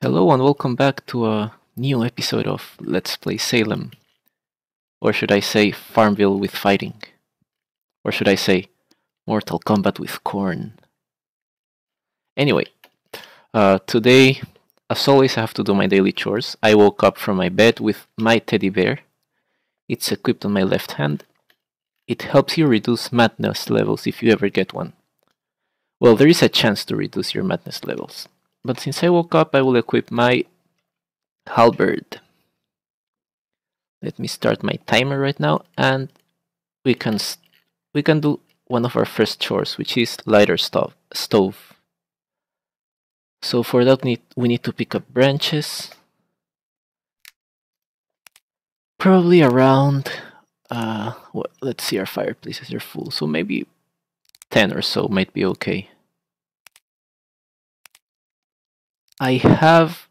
Hello and welcome back to a new episode of Let's Play Salem. Or should I say Farmville with fighting? Or should I say Mortal Kombat with corn? Anyway, today, as always, I have to do my daily chores. I woke up from my bed with my teddy bear. It's equipped on my left hand. It helps you reduce madness levels if you ever get one. Well, there is a chance to reduce your madness levels. But since I woke up, I will equip my halberd. Let me start my timer right now, and we can do one of our first chores, which is light our stove. So for that, we need to pick up branches. Probably around. Well, let's see, our fireplaces are full, so maybe 10 or so might be okay. I have.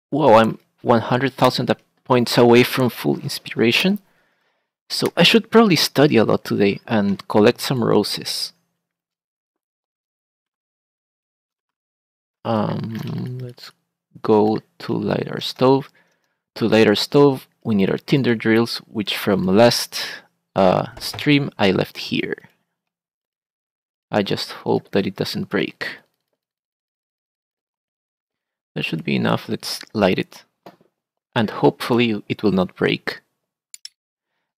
Whoa, I'm 100,000 points away from full inspiration. So I should probably study a lot today and collect some roses. Let's go to light our stove. To light our stove, we need our tinder drills, which from last stream I left here. I just hope that it doesn't break. That should be enough. Let's light it. And hopefully it will not break.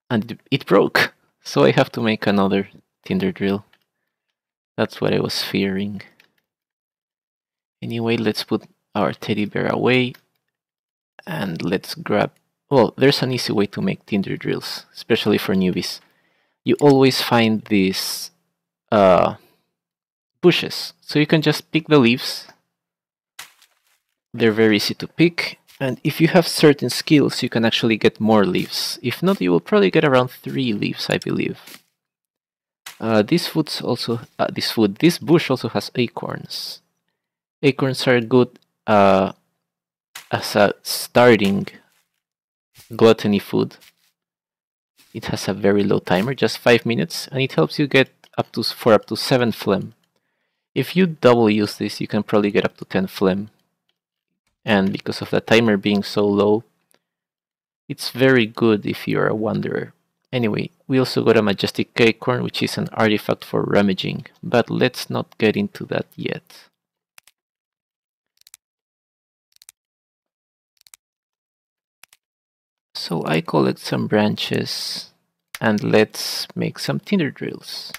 And it broke. So I have to make another tinder drill. That's what I was fearing. Anyway, let's put our teddy bear away. And let's grab... Well, there's an easy way to make tinder drills, especially for newbies. You always find these bushes. So you can just pick the leaves. They're very easy to pick, and if you have certain skills, you can actually get more leaves. If not, you will probably get around 3 leaves, I believe. This bush also has acorns. Acorns are good as a starting gluttony food. It has a very low timer, just 5 minutes, and it helps you get up to 7 phlegm. If you double use this, you can probably get up to 10 phlegm. And because of the timer being so low, it's very good if you're a wanderer. Anyway, we also got a majestic acorn, which is an artifact for rummaging, but let's not get into that yet. So I collect some branches, and let's make some tinder drills.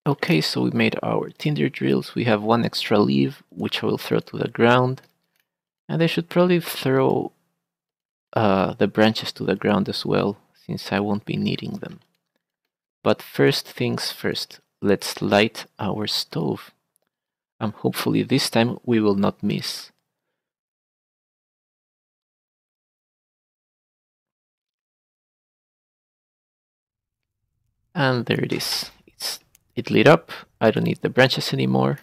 Okay, so we made our tinder drills. We have 1 extra leaf, which I will throw to the ground. And I should probably throw the branches to the ground as well, since I won't be needing them. But first things first, let's light our stove. And hopefully this time we will not miss. And there it is. It lit up. I don't need the branches anymore.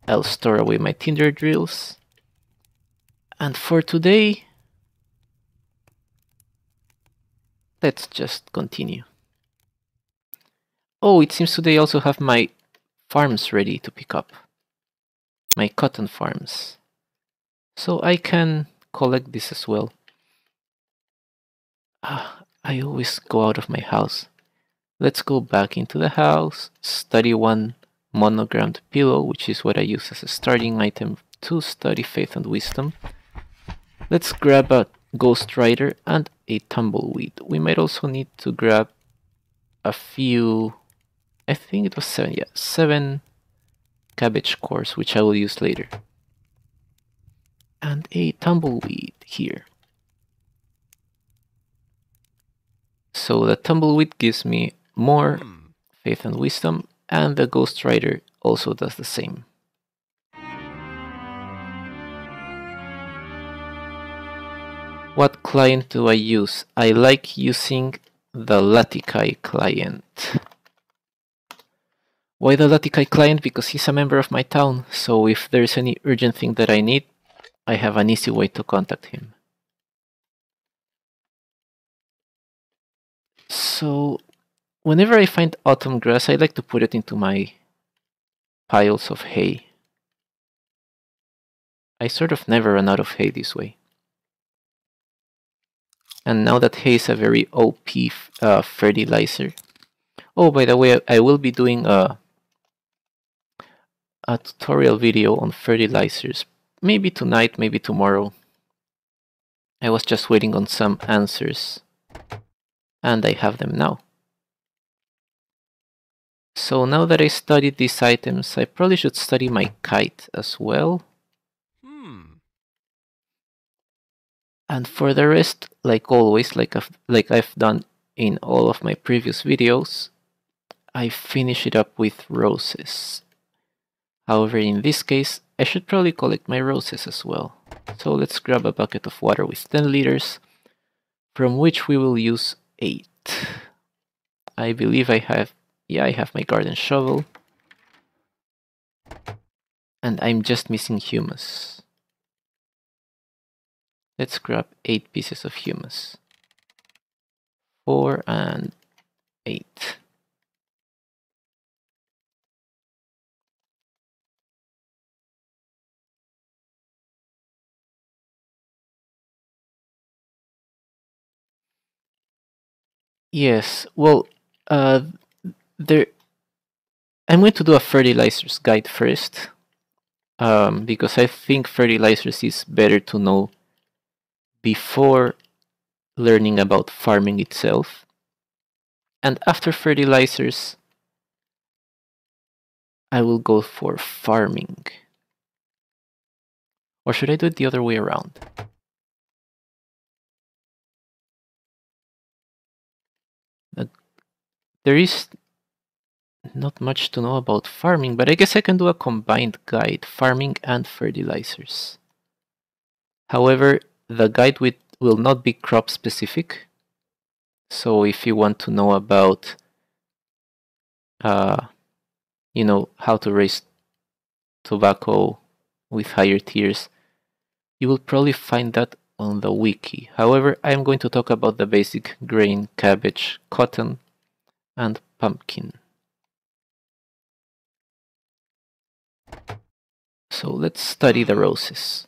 I'll store away my tinder drills. And for today, let's just continue. Oh, it seems today I also have my farms ready to pick up. My cotton farms. So I can collect this as well. I always go out of my house. Let's go back into the house, study 1 monogrammed pillow, which is what I use as a starting item to study faith and wisdom. Let's grab a ghost rider and a tumbleweed. We might also need to grab a few, I think it was 7, yeah, 7 cabbage cores, which I will use later. And a tumbleweed here. So the tumbleweed gives me more faith and wisdom, and the ghost rider also does the same. What client do I use? I like using the Latikai client. Why the Latikai client? Because he's a member of my town, so if there's any urgent thing that I need, I have an easy way to contact him. So whenever I find autumn grass, I like to put it into my piles of hay. I sort of never run out of hay this way. And now that hay is a very OP fertilizer. Oh, by the way, I will be doing a tutorial video on fertilizers. Maybe tonight, maybe tomorrow. I was just waiting on some answers. And I have them now. So now that I studied these items, I probably should study my kite as well. And for the rest, like always, like I've done in all of my previous videos, I finish it up with roses. However, in this case, I should probably collect my roses as well. So let's grab a bucket of water with 10 liters, from which we will use 8. I believe I have my garden shovel. And I'm just missing humus. Let's grab 8 pieces of humus. 4 and 8. Yes, well, there. I'm going to do a fertilizers guide first, because I think fertilizers is better to know before learning about farming itself. And after fertilizers, I will go for farming. Or should I do it the other way around? There is not much to know about farming, but I guess I can do a combined guide, farming and fertilizers. However, the guide will not be crop specific. So if you want to know about, you know, how to raise tobacco with higher tiers, you will probably find that on the wiki. However, I'm going to talk about the basic grain, cabbage, cotton, and pumpkin. So let's study the roses.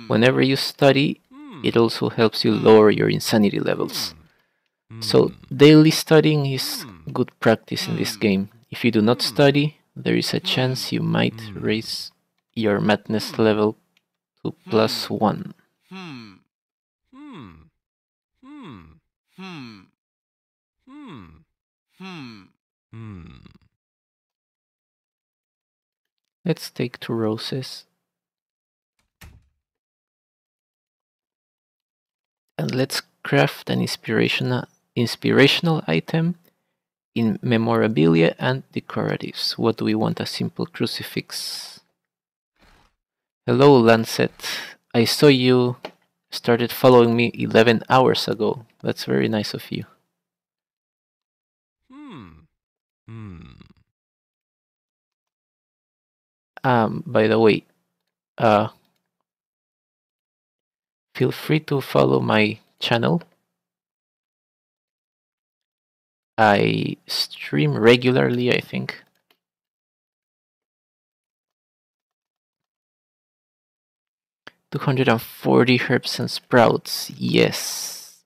Whenever you study, it also helps you lower your insanity levels. So daily studying is good practice in this game. If you do not study, there is a chance you might raise your madness level to +1. Let's take 2 roses. And let's craft an inspirational item in memorabilia and decoratives. What do we want? A simple crucifix. Hello, Lancet. I saw you started following me 11 hours ago. That's very nice of you. By the way, feel free to follow my channel. I stream regularly, I think. $240 herbs and sprouts. Yes.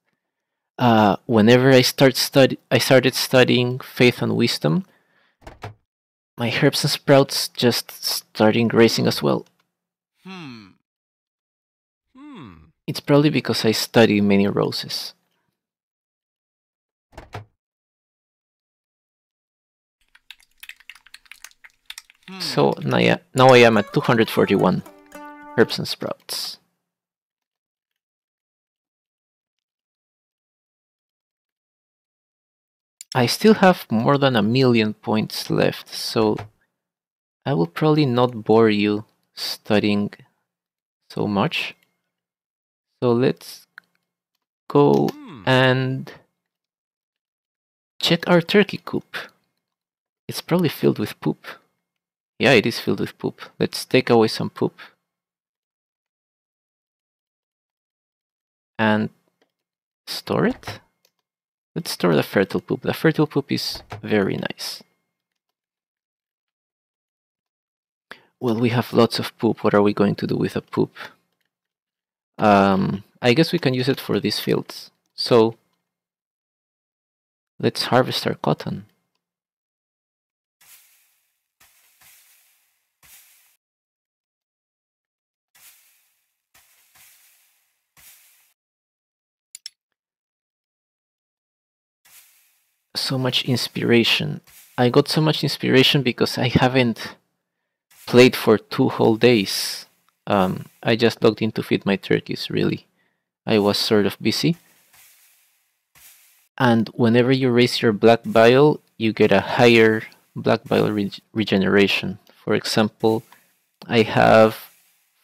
Whenever I started studying Faith and Wisdom, my herbs and sprouts just starting racing as well. It's probably because I study many roses. So now I am at 241 herbs and sprouts. I still have more than 1,000,000 points left, so I will probably not bore you studying so much. So let's go and check our turkey coop. It's probably filled with poop. Yeah, it is filled with poop. Let's take away some poop. And store it? Let's store the fertile poop. The fertile poop is very nice. Well, we have lots of poop. What are we going to do with the poop? I guess we can use it for these fields. So let's harvest our cotton. So much inspiration. I got so much inspiration because I haven't played for 2 whole days. I just logged in to feed my turkeys, really. I was sort of busy. And whenever you raise your black bile, you get a higher black bile regeneration. For example, I have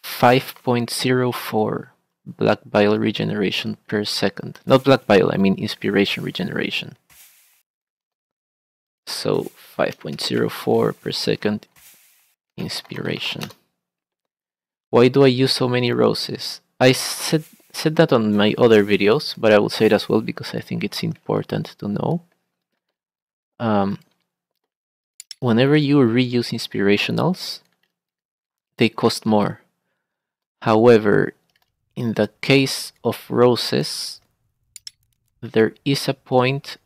5.04 black bile regeneration per second. Not black bile, I mean inspiration regeneration. So 5.04 per second inspiration. Why do I use so many roses? I said that on my other videos, but I will say it as well because I think it's important to know. Whenever you reuse inspirationals, they cost more. However, in the case of roses, there is a point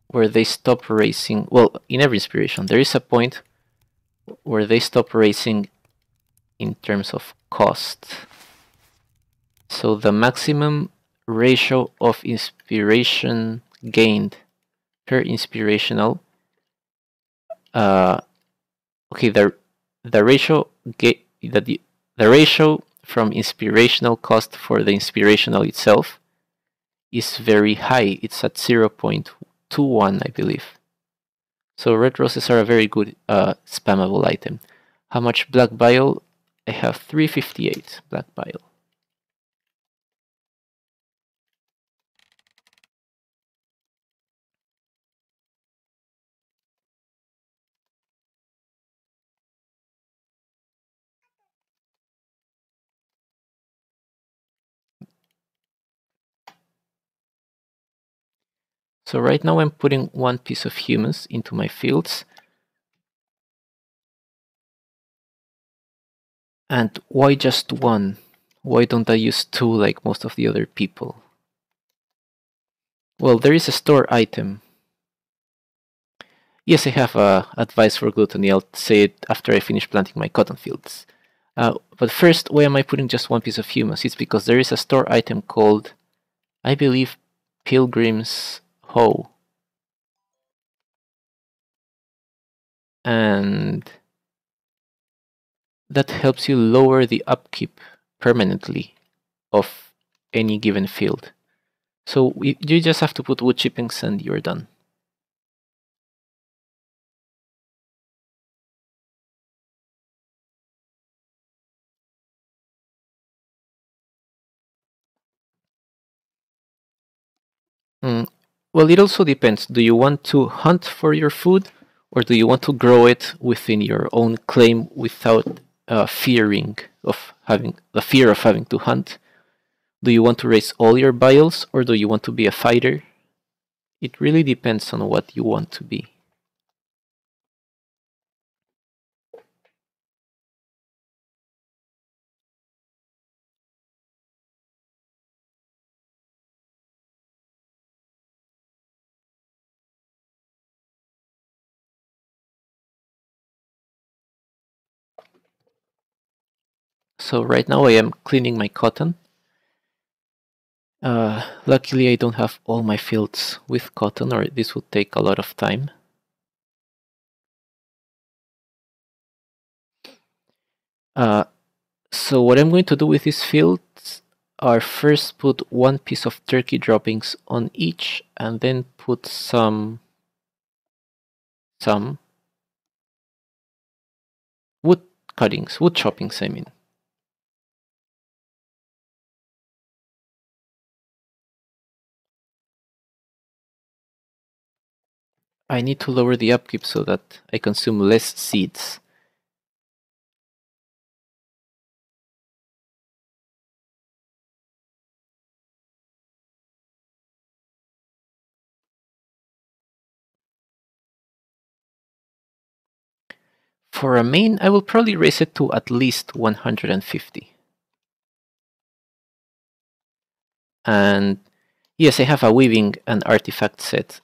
where they stop raising. Well, in every inspiration, there is a point where they stop raising in terms of cost. So the maximum ratio of inspiration gained per inspirational, okay, the ratio the ratio from inspirational cost for the inspirational itself is very high. It's at 0.21, I believe. So red roses are a very good spammable item. How much black bile? I have 358 black bile. So right now I'm putting 1 piece of humus into my fields. And why just 1? Why don't I use 2 like most of the other people? Well, there is a store item. Yes, I have advice for gluttony. I'll say it after I finish planting my cotton fields. But first, why am I putting just 1 piece of humus? It's because there is a store item called, I believe, Pilgrim's Hoe. And that helps you lower the upkeep permanently of any given field. So you just have to put wood chippings and you're done. Well, it also depends. Do you want to hunt for your food, or do you want to grow it within your own claim without fearing of having the fear of having to hunt? Do you want to raise all your biles, or do you want to be a fighter? It really depends on what you want to be. So right now I am cleaning my cotton. Luckily I don't have all my fields with cotton, or this would take a lot of time. So what I'm going to do with these fields are first put 1 piece of turkey droppings on each, and then put some wood cuttings, wood choppings, I mean. I need to lower the upkeep so that I consume less seeds. For a main, I will probably raise it to at least 150. And yes, I have a weaving and artifact set.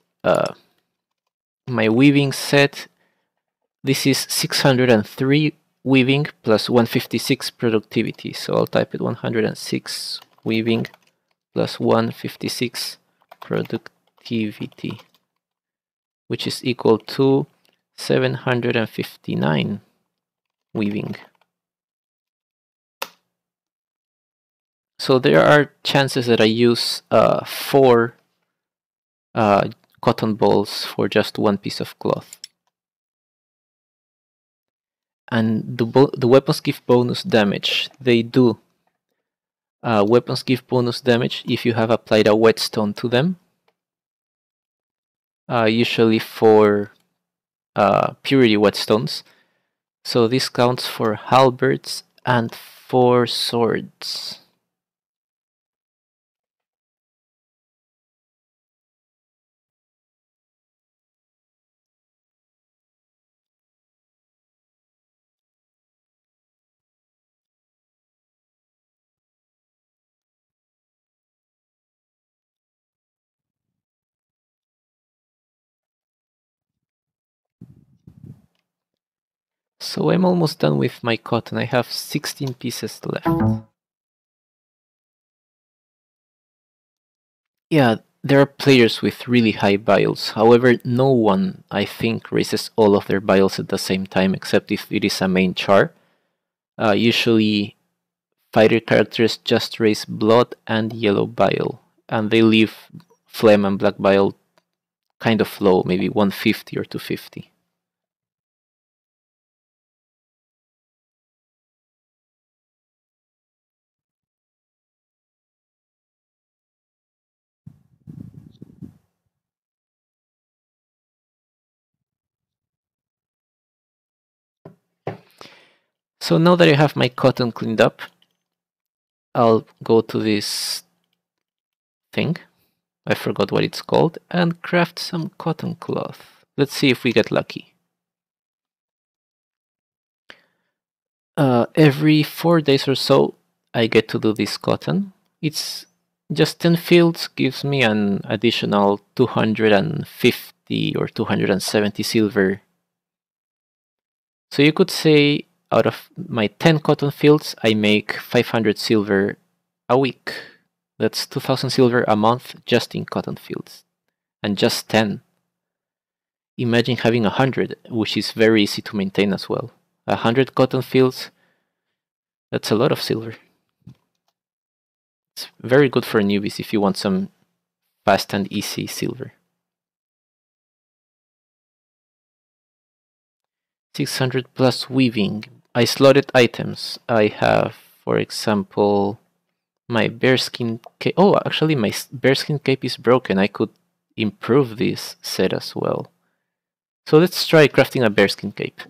My weaving set, this is 603 weaving plus 156 productivity. So I'll type it 106 weaving plus 156 productivity, which is equal to 759 weaving. So there are chances that I use 4 cotton balls for just one piece of cloth. And the weapons give bonus damage. They do. Weapons give bonus damage if you have applied a whetstone to them. Usually for purity whetstones. So this counts for halberds and for swords. So I'm almost done with my cotton. I have 16 pieces left. Yeah, there are players with really high bios. However, no one, I think, raises all of their bios at the same time, except if it is a main char. Usually, fighter characters just raise blood and yellow bile, and they leave phlegm and black bile kind of low, maybe 150 or 250. So now that I have my cotton cleaned up, I'll go to this thing, I forgot what it's called, and craft some cotton cloth. Let's see if we get lucky. Every 4 days or so, I get to do this cotton. It's just 10 fields, gives me an additional 250 or 270 silver. So you could say out of my 10 cotton fields, I make 500 silver a week. That's 2000 silver a month just in cotton fields. And just 10. Imagine having 100, which is very easy to maintain as well. 100 cotton fields, that's a lot of silver. It's very good for newbies if you want some fast and easy silver. 600 plus weaving. I slotted items. I have, for example, my bearskin cape. Oh, actually my bearskin cape is broken. I could improve this set as well. So let's try crafting a bearskin cape.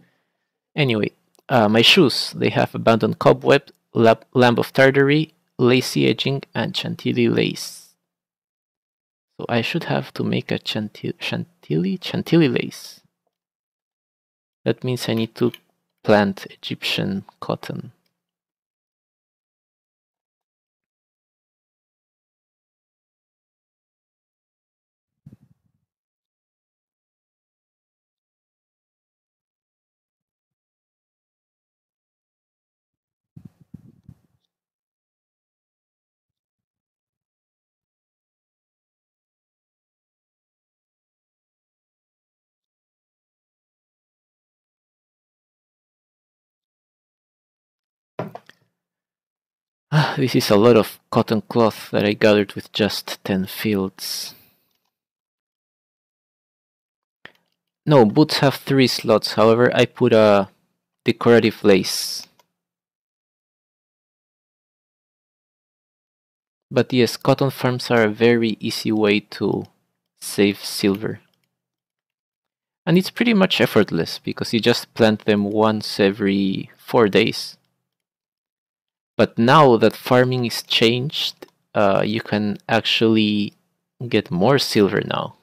Anyway, my shoes. They have abandoned cobweb, lamp of tartary, lacy edging, and chantilly lace. So I should have to make a chantilly lace. That means I need to plant Egyptian cotton. This is a lot of cotton cloth that I gathered with just 10 fields. No, boots have 3 slots, however I put a decorative lace. But yes, cotton farms are a very easy way to save silver. And it's pretty much effortless because you just plant them once every 4 days. But now that farming is changed, you can actually get more silver now.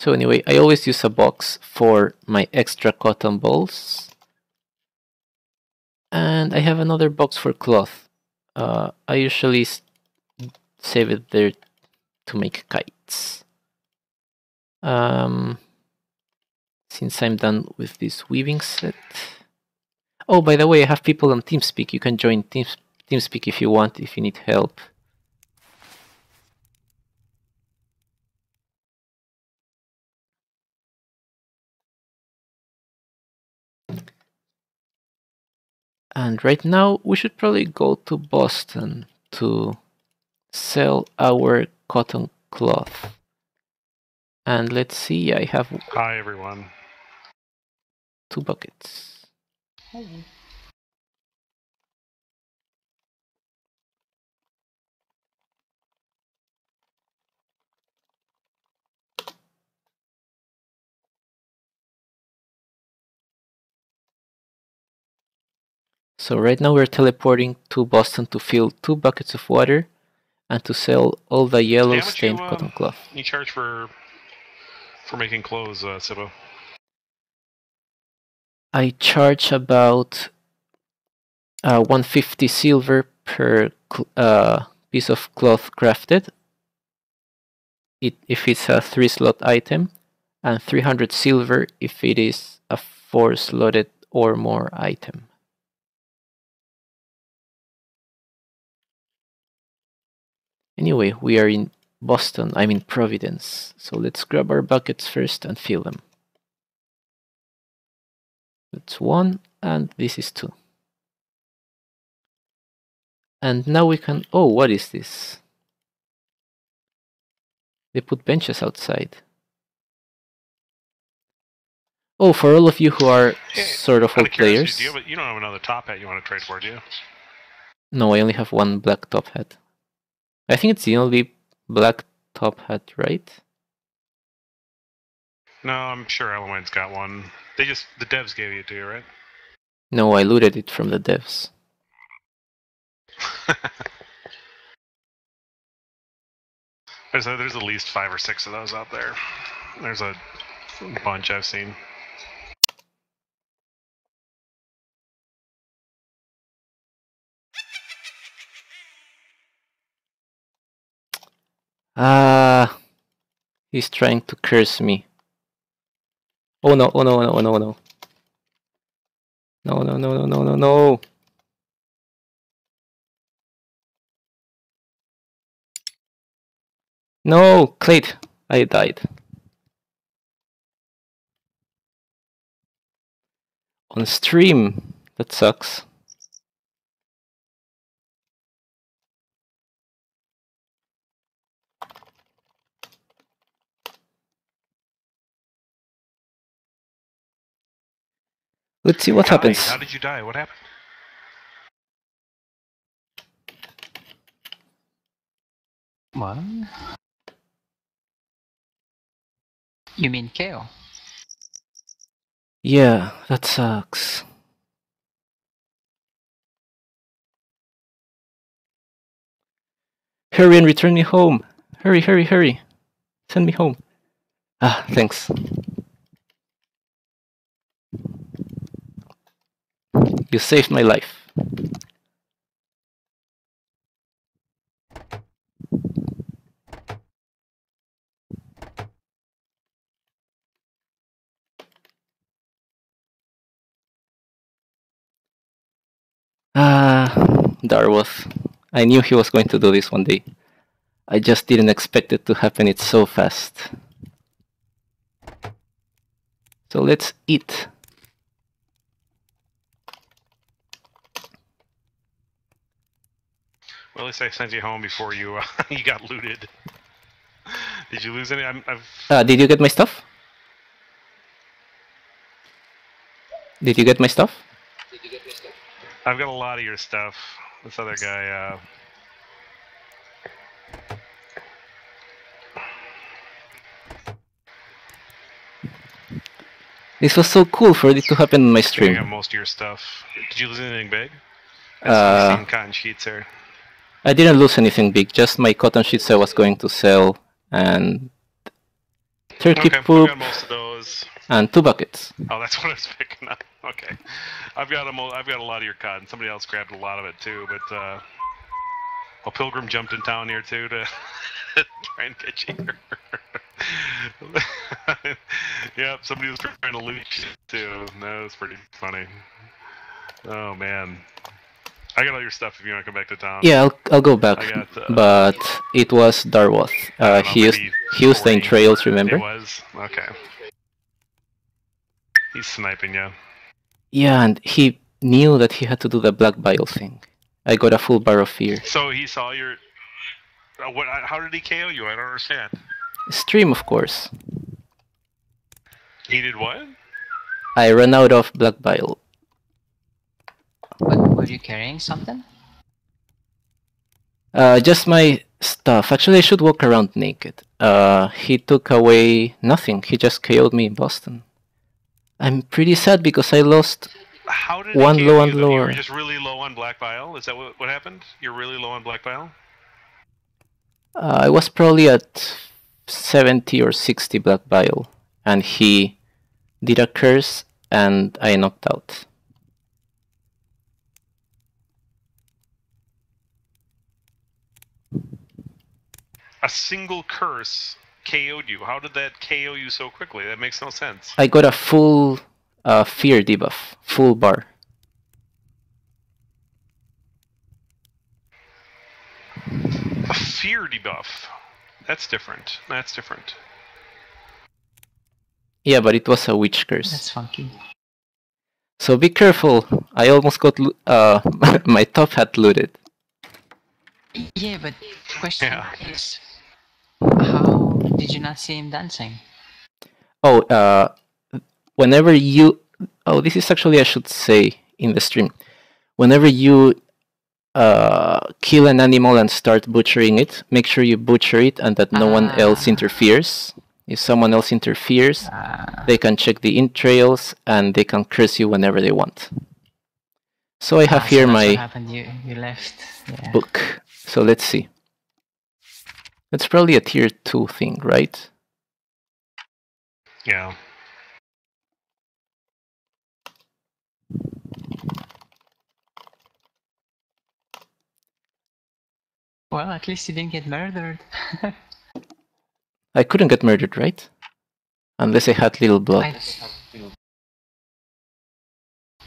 So anyway, I always use a box for my extra cotton balls. And I have another box for cloth. I usually save it there to make kites. Since I'm done with this weaving set. Oh, by the way, I have people on Teamspeak. You can join Teamspeak if you want, if you need help. And right now, we should probably go to Boston to sell our cotton cloth. And let's see, I have... Hi, everyone. 2 buckets. So right now we're teleporting to Boston to fill 2 buckets of water and to sell all the yellow stained cotton cloth. You charge for making clothes, Sibo? I charge about 150 silver per piece of cloth crafted, if it's a 3-slot item, and 300 silver if it is a 4-slotted or more item. Anyway, we are in Boston, I'm in Providence, so let's grab our buckets first and fill them. That's 1, and this is 2. And now we can... Oh, what is this? They put benches outside. Oh, for all of you who are sort of old players... You don't have another top hat you want to trade for, do you? No, I only have 1 black top hat. I think it's the only black top hat, right? No, I'm sure Elemite's got one. The devs gave it to you, right? No, I looted it from the devs. There's at least 5 or 6 of those out there. There's a bunch I've seen. Ah, he's trying to curse me. Oh no, oh no, oh no, oh no, oh no. No, no, no, no, no, no, no. No, Clade, I died. On stream, that sucks. Let's see what happens. How did you die? What happened? What? You mean KO? Yeah, that sucks. Hurry and return me home. Hurry, hurry, hurry. Send me home. Ah, thanks. You saved my life. Ah, Darwoth. I knew he was going to do this one day. I just didn't expect it to happen it so fast. So let's eat. Well, at least I sent you home before you you got looted. Did you lose any? Did you get my stuff? Did you get my stuff? I've got a lot of your stuff. This other guy, This was so cool for it to happen on my stream. I got most of your stuff. Did you lose anything big? I've seen cotton sheets here. I didn't lose anything big, just my cotton sheets I was going to sell, and turkey Okay, poop, I've got most of those. and 2 buckets. Oh, that's what I was picking up. Okay, I've got a lot of your cotton. Somebody else grabbed a lot of it too, but a pilgrim jumped in town here too to try and get you here. Yep, somebody was trying to loot you too. That was pretty funny. Oh man, I got all your stuff if you want to come back to town. Yeah, I'll go back. I got, but it was Darwoth. I don't know, He used the 40. entrails, remember? It was? Okay. He's sniping you. Yeah, and he knew that he had to do the black bile thing. I got a full bar of fear. So he saw your... what? How did he KO you? I don't understand. Stream, of course. He did what? I ran out of black bile. But were you carrying something? Just my stuff. Actually, I should walk around naked. He took away nothing. He just KO'd me in Boston. I'm pretty sad because I lost How did one he low KO and you, though? You lower. were just really low on black bile? Is that what happened? You're really low on black bile? I was probably at 70 or 60 black bile, and he did a curse, and I knocked out. A single curse KO'd you. How did that KO you so quickly? That makes no sense. I got a full fear debuff, full bar. A fear debuff. That's different. That's different. Yeah, but it was a witch curse. That's funky. So be careful. I almost got my top hat looted. Yeah, but question Yeah. is, how did you not see him dancing? Oh, whenever you... Oh, this is actually, I should say, in the stream. Whenever you kill an animal and start butchering it, make sure you butcher it and that no one else interferes. If someone else interferes, they can check the entrails and they can curse you whenever they want. So I have So here that's my what happened. You left. Yeah. book. So let's see. It's probably a tier 2 thing, right? Yeah. Well, at least you didn't get murdered. I couldn't get murdered, right? Unless I had little blood.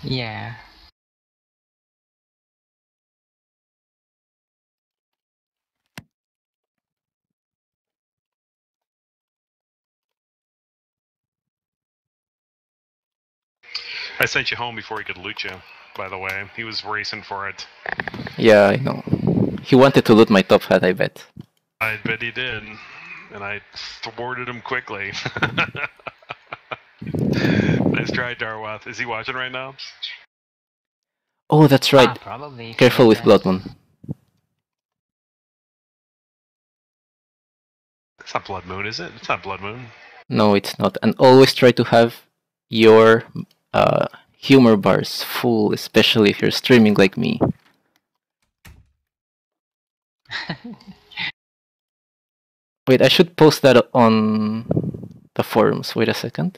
Yeah. I sent you home before he could loot you, by the way. He was racing for it. Yeah, I know. He wanted to loot my top hat, I bet. I bet he did. And I thwarted him quickly. Nice try, Darwath. Is he watching right now? Oh, that's right. Probably. Careful with Blood Moon. It's not Blood Moon, is it? It's not Blood Moon. No, it's not. And always try to have your humor bars full, especially if you're streaming like me. Wait, I should post that on the forums. Wait a second.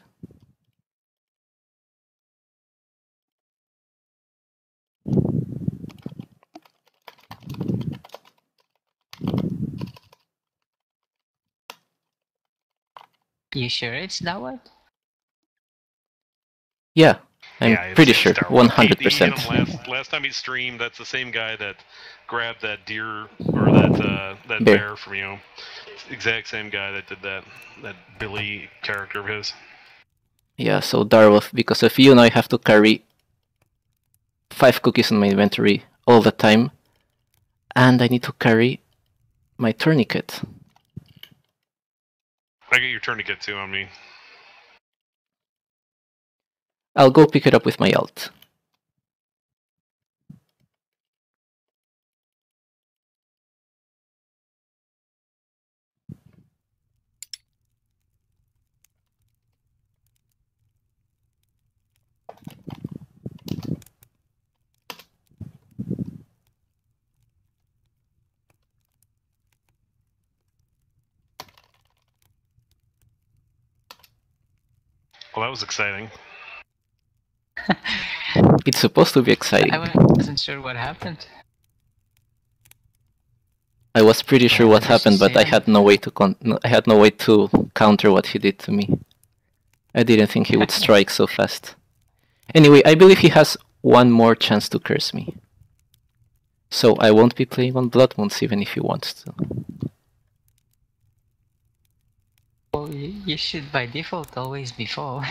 You sure it's that one? Yeah, I'm Yeah, pretty it's sure. Star Wars. 100%. He hit him last time he streamed. That's the same guy that grabbed that deer or that bear from you. It's the exact same guy that did that Billy character of his. Yeah, so Darwoth, because of you now I have to carry 5 cookies in my inventory all the time. And I need to carry my tourniquet. I get your tourniquet too on me. I'll go pick it up with my alt. Well, that was exciting. It's supposed to be exciting. I wasn't sure what happened. I was pretty sure what happened, but I Salem. had no way to counter what he did to me. I didn't think he would strike so fast. Anyway, I believe he has one more chance to curse me. So I won't be playing on Blood Moons even if he wants to. Well, you should by default always be full.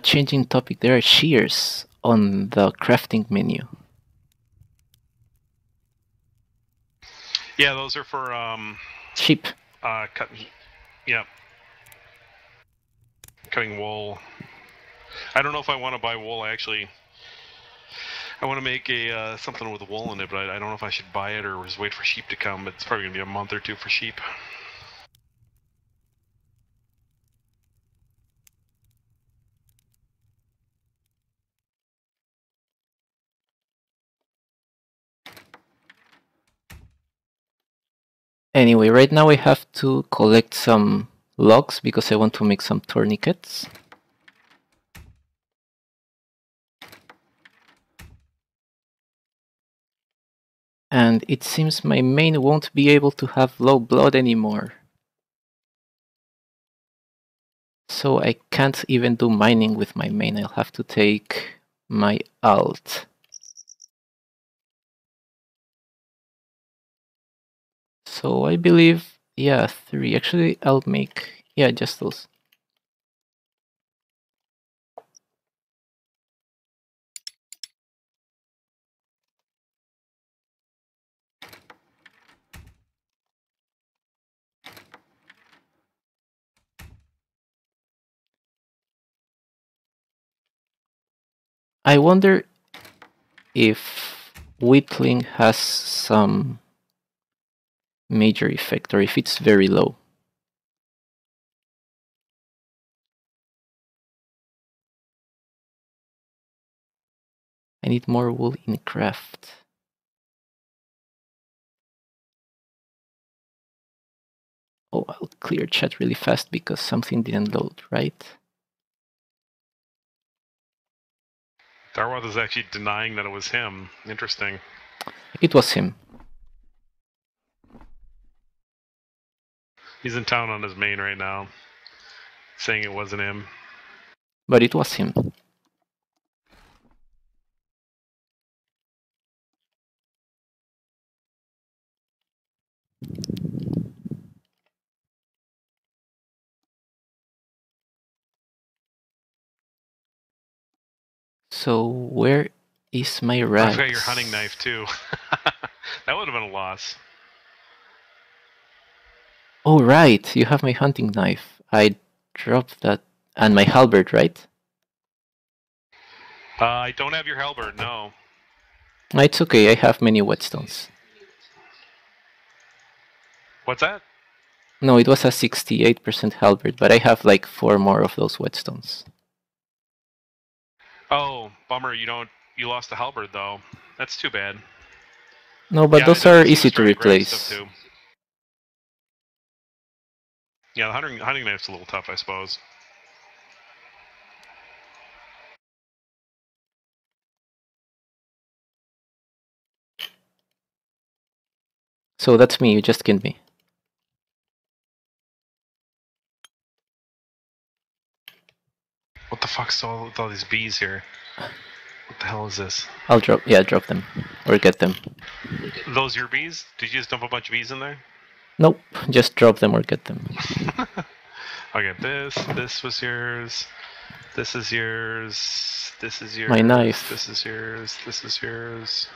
Changing topic, there are shears on the crafting menu. Yeah, those are for Sheep. cutting. Yeah, cutting wool. I don't know if I want to buy wool. I want to make a something with wool in it, but I don't know if I should buy it or just wait for sheep to come. It's probably gonna be a month or two for sheep. Anyway, right now I have to collect some logs because I want to make some tourniquets. And it seems my main won't be able to have low blood anymore. So I can't even do mining with my main. I'll have to take my alt. So I believe, yeah, 3. Actually, I'll make, yeah, just those. I wonder if whittling has some major effect or if it's very low. I need more wool in craft. Oh, I'll clear chat really fast because something didn't load, right? Darwath is actually denying that it was him. Interesting. It was him. He's in town on his main right now, saying it wasn't him. But it was him. So where is my rags? I've got your hunting knife too. That would have been a loss. Oh right, you have my hunting knife. I dropped that. And my halberd, right? I don't have your halberd, no. It's okay, I have many whetstones. What's that? No, it was a 68% halberd, but I have like 4 more of those whetstones. Oh, bummer, you lost the halberd though. That's too bad. No, but Yeah, those I are was easy to trying grab replace. stuff too. Yeah, the hunting knife's a little tough, I suppose. So that's me, you just killed me. What the fuck's with all these bees here? What the hell is this? I'll drop them. Or get them. Those your bees? Did you just dump a bunch of bees in there? Nope, just drop them or get them. Okay, this was yours. This is yours. This is yours. My knife. This is yours. This is yours.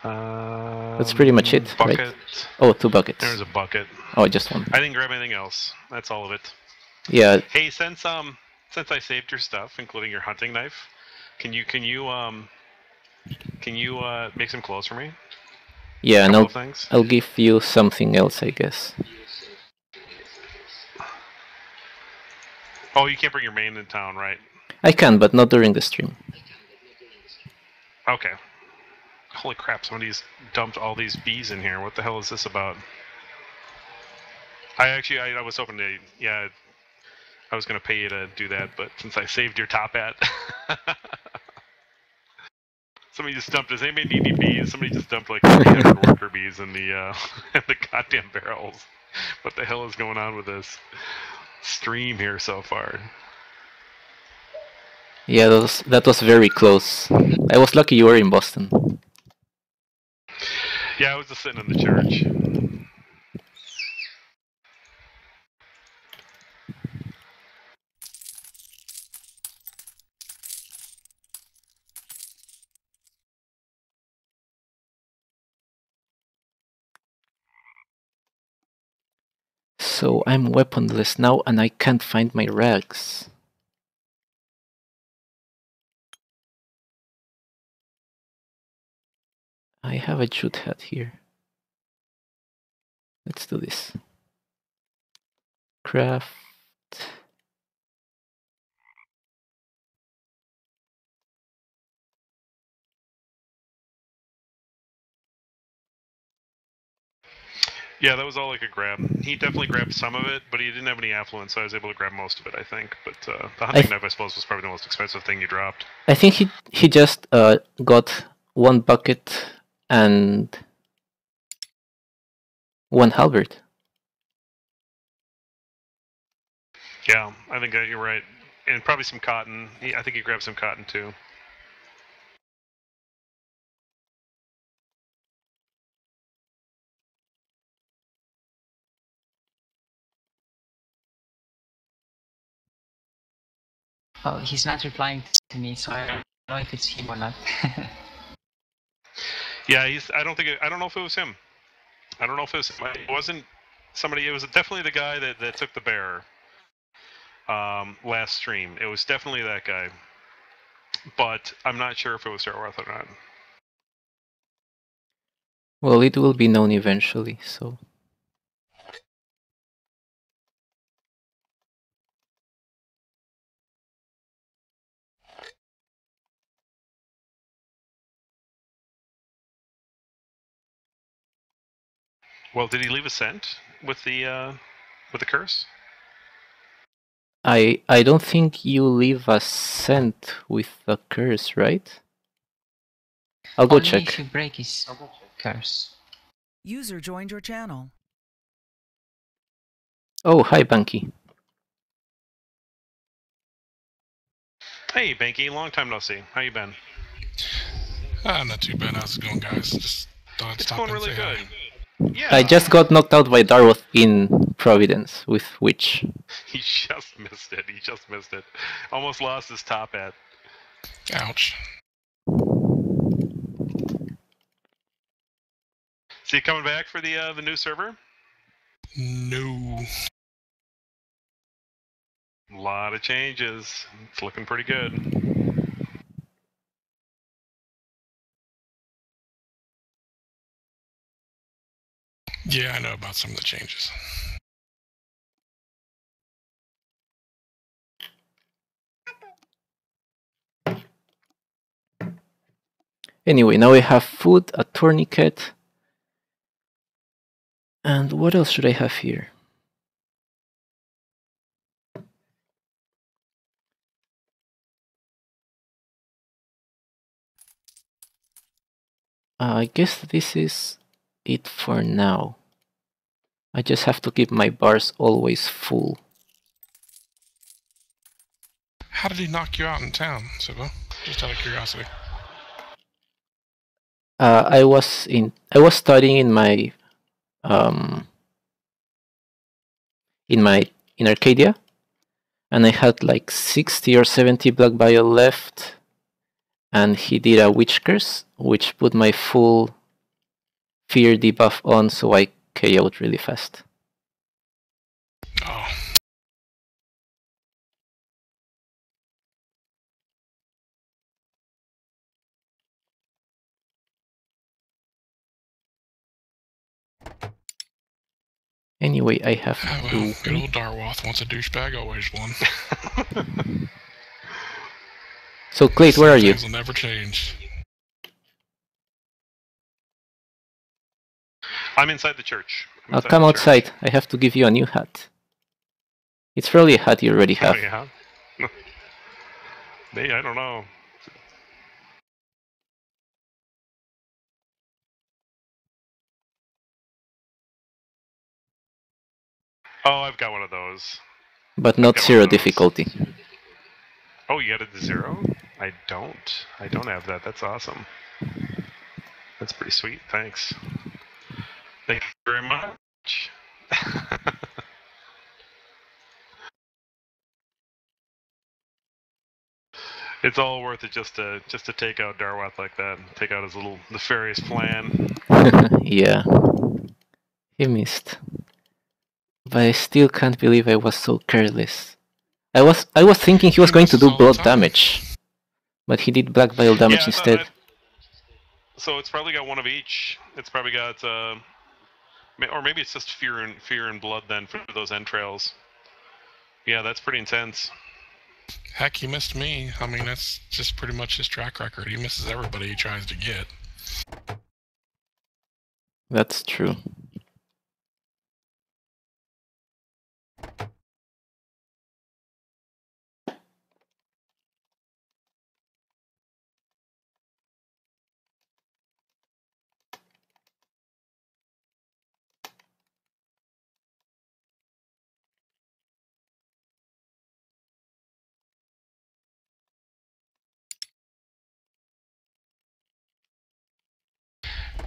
That's pretty much it, bucket. right? Oh, 2 buckets. There's a bucket. Oh, just 1. I didn't grab anything else. That's all of it. Yeah. Hey, since I saved your stuff, including your hunting knife, can you make some clothes for me? Yeah, and things? I'll give you something else, I guess. Oh, you can't bring your main in town, right? I can, but not during the stream. Okay. Holy crap, somebody's dumped all these bees in here. What the hell is this about? I was hoping to, yeah, I was going to pay you to do that, but since I saved your top hat. Somebody just dumped, does anybody need any bees? Somebody just dumped like 300 worker bees in the in the goddamn barrels. What the hell is going on with this stream here so far? Yeah, that was very close. I was lucky you were in Boston. Yeah, I was just sitting in the church. So I'm weaponless now and I can't find my rags. I have a jute hat here. Let's do this. Craft. Yeah, that was all I could grab. He definitely grabbed some of it, but he didn't have any affluence, so I was able to grab most of it, I think. But the hunting knife, I suppose, was probably the most expensive thing you dropped. I think he just got one bucket and one halberd. Yeah, I think you're right. And probably some cotton. I think he grabbed some cotton, too. Oh, he's not replying to me, so I don't know if it's him or not. Yeah, I don't know if it was him. I don't know if it was him. It wasn't somebody. It was definitely the guy that took the bear last stream. It was definitely that guy. But I'm not sure if it was Sarwarth or not. Well, it will be known eventually, so... Well, did he leave a scent with the curse? I don't think you leave a scent with the curse, right? I'll go Only check. if you break his curse. User joined your channel. Oh, hi, Bankee. Hey, Bankee, long time no see. How you been? Not too bad. How's it going, guys? Just thought I'd It's stop going in and really say good. hi. Yeah. I just got knocked out by Darwoth in Providence with Witch. He just missed it. He just missed it. Almost lost his top hat. Ouch. Is he coming back for the new server? No. A lot of changes. It's looking pretty good. Yeah, I know about some of the changes. Anyway, now we have food, a tourniquet. And what else should I have here? I guess this is it for now. I just have to keep my bars always full. How did he knock you out in town, Siva? Just out of curiosity. I was studying in my in Arcadia, and I had like 60 or 70 black bile left, and he did a witch curse, which put my full fear debuff on, so I KO'd really fast. Oh. Anyway, I have Well, good old Darwoth. Once a douchebag, always one. So, Clayt, where are you? Things will never change. I'm inside the church. I'll come the outside. church. I have to give you a new hat. It's probably a hat you already have. Oh, yeah. Maybe, I don't know. Oh, I've got one of those. But not got one zero of those. difficulty. Oh, you got it to 0? I don't. I don't have that. That's awesome. That's pretty sweet. Thanks. Thank you very much. It's all worth it just to take out Darwath like that, and take out his little nefarious plan. Yeah. He missed. But I still can't believe I was so careless. I was thinking he was going to do blood damage. But he did black bile damage instead. So it's probably got one of each. It's probably got or maybe it's just fear and blood then for those entrails. Yeah, that's pretty intense. Heck, he missed me. I mean, that's just pretty much his track record. He misses everybody he tries to get. That's true.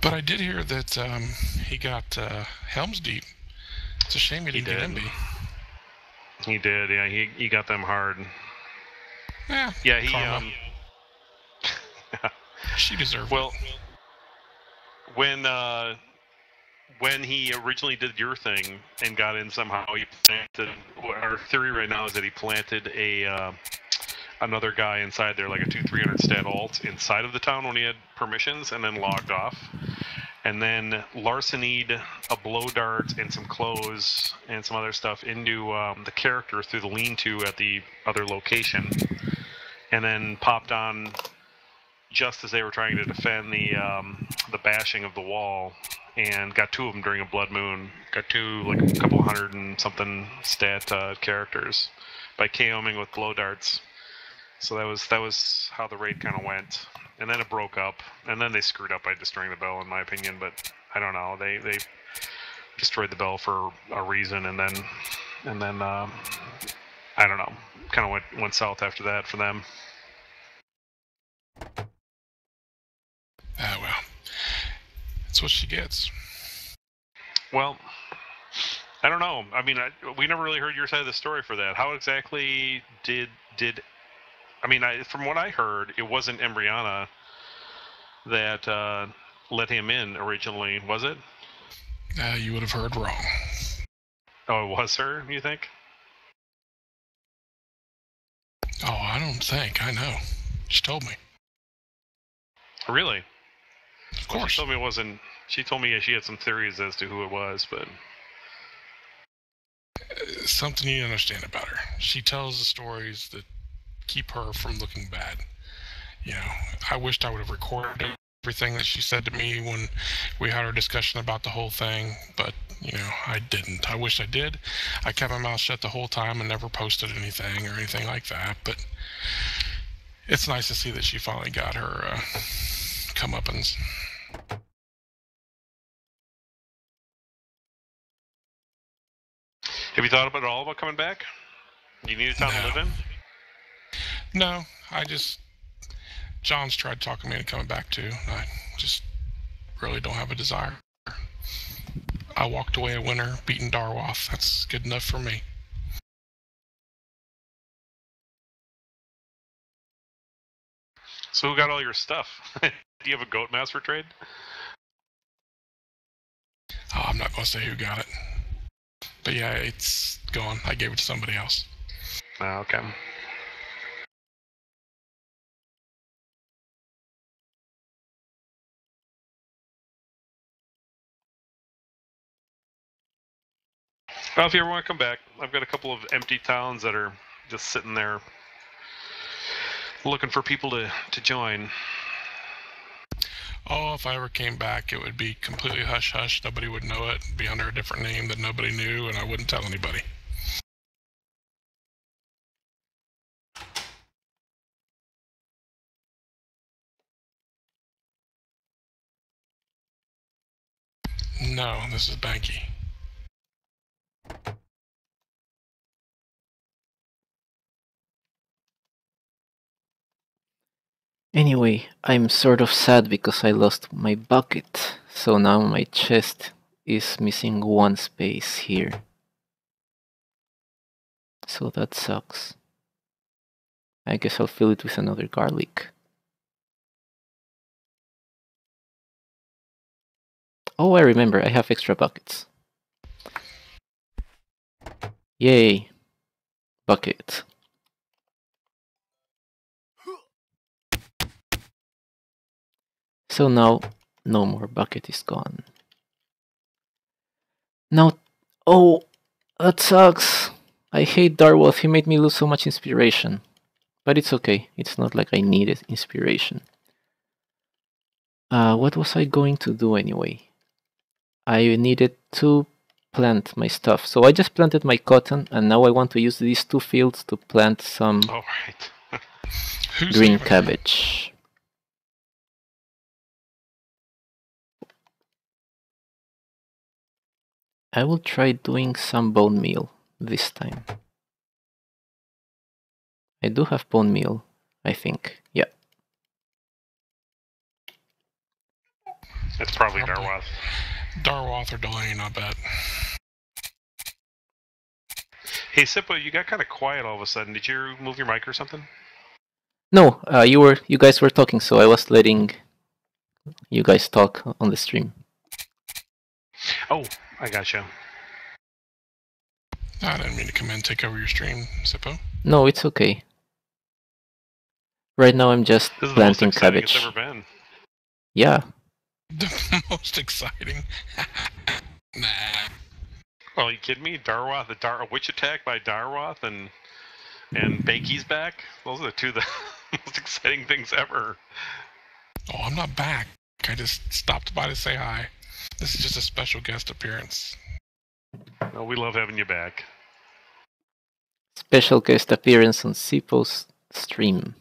But I did hear that he got Helm's Deep. It's a shame he didn't get Envy. He did, yeah. He got them hard. Yeah. Yeah, he karma. She deserved well, it. when he originally did your thing and got in somehow, he planted. Our theory right now is that he planted another guy inside there, like a 2-300 stat alt inside of the town when he had permissions, and then logged off. And then larcenied a blow dart and some clothes and some other stuff into the character through the lean-to at the other location, and then popped on just as they were trying to defend the bashing of the wall, and got 2 of them during a blood moon. Got 2, like a couple hundred and something stat characters by KOing with blow darts. So that was how the raid kind of went, and then it broke up, and then they screwed up by destroying the bell, in my opinion. But I don't know, they destroyed the bell for a reason, and then I don't know, kind of went south after that for them. Ah, well, that's what she gets. Well, I don't know. I mean, we never really heard your side of the story for that. How exactly did I mean, from what I heard, it wasn't Embriana that let him in originally, was it? You would have heard wrong. Oh, it was her, you think? Oh, I don't think. I know. She told me. Really? Of course. Well, she told me it wasn't. She told me she had some theories as to who it was, but something you understand about her. She tells the stories that keep her from looking bad. You know, I wished I would have recorded everything that she said to me when we had our discussion about the whole thing, but, you know, I didn't. I wish I did. I kept my mouth shut the whole time and never posted anything or anything like that, but it's nice to see that she finally got her comeuppance. have you thought about it all about coming back? You need a town to live in? No, John's tried talking me into coming back too. I just really don't have a desire. I walked away a winner, beating Darwath. That's good enough for me. So who got all your stuff? Do you have a goat master trade? Oh, I'm not going to say who got it. But yeah, it's gone. I gave it to somebody else. Oh, okay. Well, if you ever want to come back, I've got a couple of empty towns that are just sitting there looking for people to join. Oh, if I ever came back, it would be completely hush-hush. Nobody would know it. Be under a different name that nobody knew, and I wouldn't tell anybody. No, this is Bankee. Anyway, I'm sort of sad because I lost my bucket, so now my chest is missing one space here. So that sucks. I guess I'll fill it with another garlic. Oh, I remember, I have extra buckets. Yay! Bucket. So now, no more bucket is gone. Now, oh, that sucks! I hate Darwoth, he made me lose so much inspiration. But it's okay, it's not like I needed inspiration. What was I going to do anyway? I needed to plant my stuff. So I just planted my cotton, and now I want to use these 2 fields to plant some green cabbage. I will try doing some bone meal this time. I do have bone meal, I think. Yeah. It's probably Darwoth. Darwoth or Delane, I bet. Hey, Sippo, you got kind of quiet all of a sudden. Did you move your mic or something? No, you guys were talking, so I was letting you guys talk on the stream. Oh, I gotcha. I didn't mean to come in and take over your stream, Sippo. No, it's okay. Right now I'm just planting cabbage. It's ever been. Yeah. The most exciting. Nah. Well, are you kidding me? Darwoth, a witch attack by Darwoth, and Bankee's back. Those are the 2 the most exciting things ever. Oh, I'm not back. I just stopped by to say hi. This is just a special guest appearance. Well, we love having you back. Special guest appearance on Sippo's stream.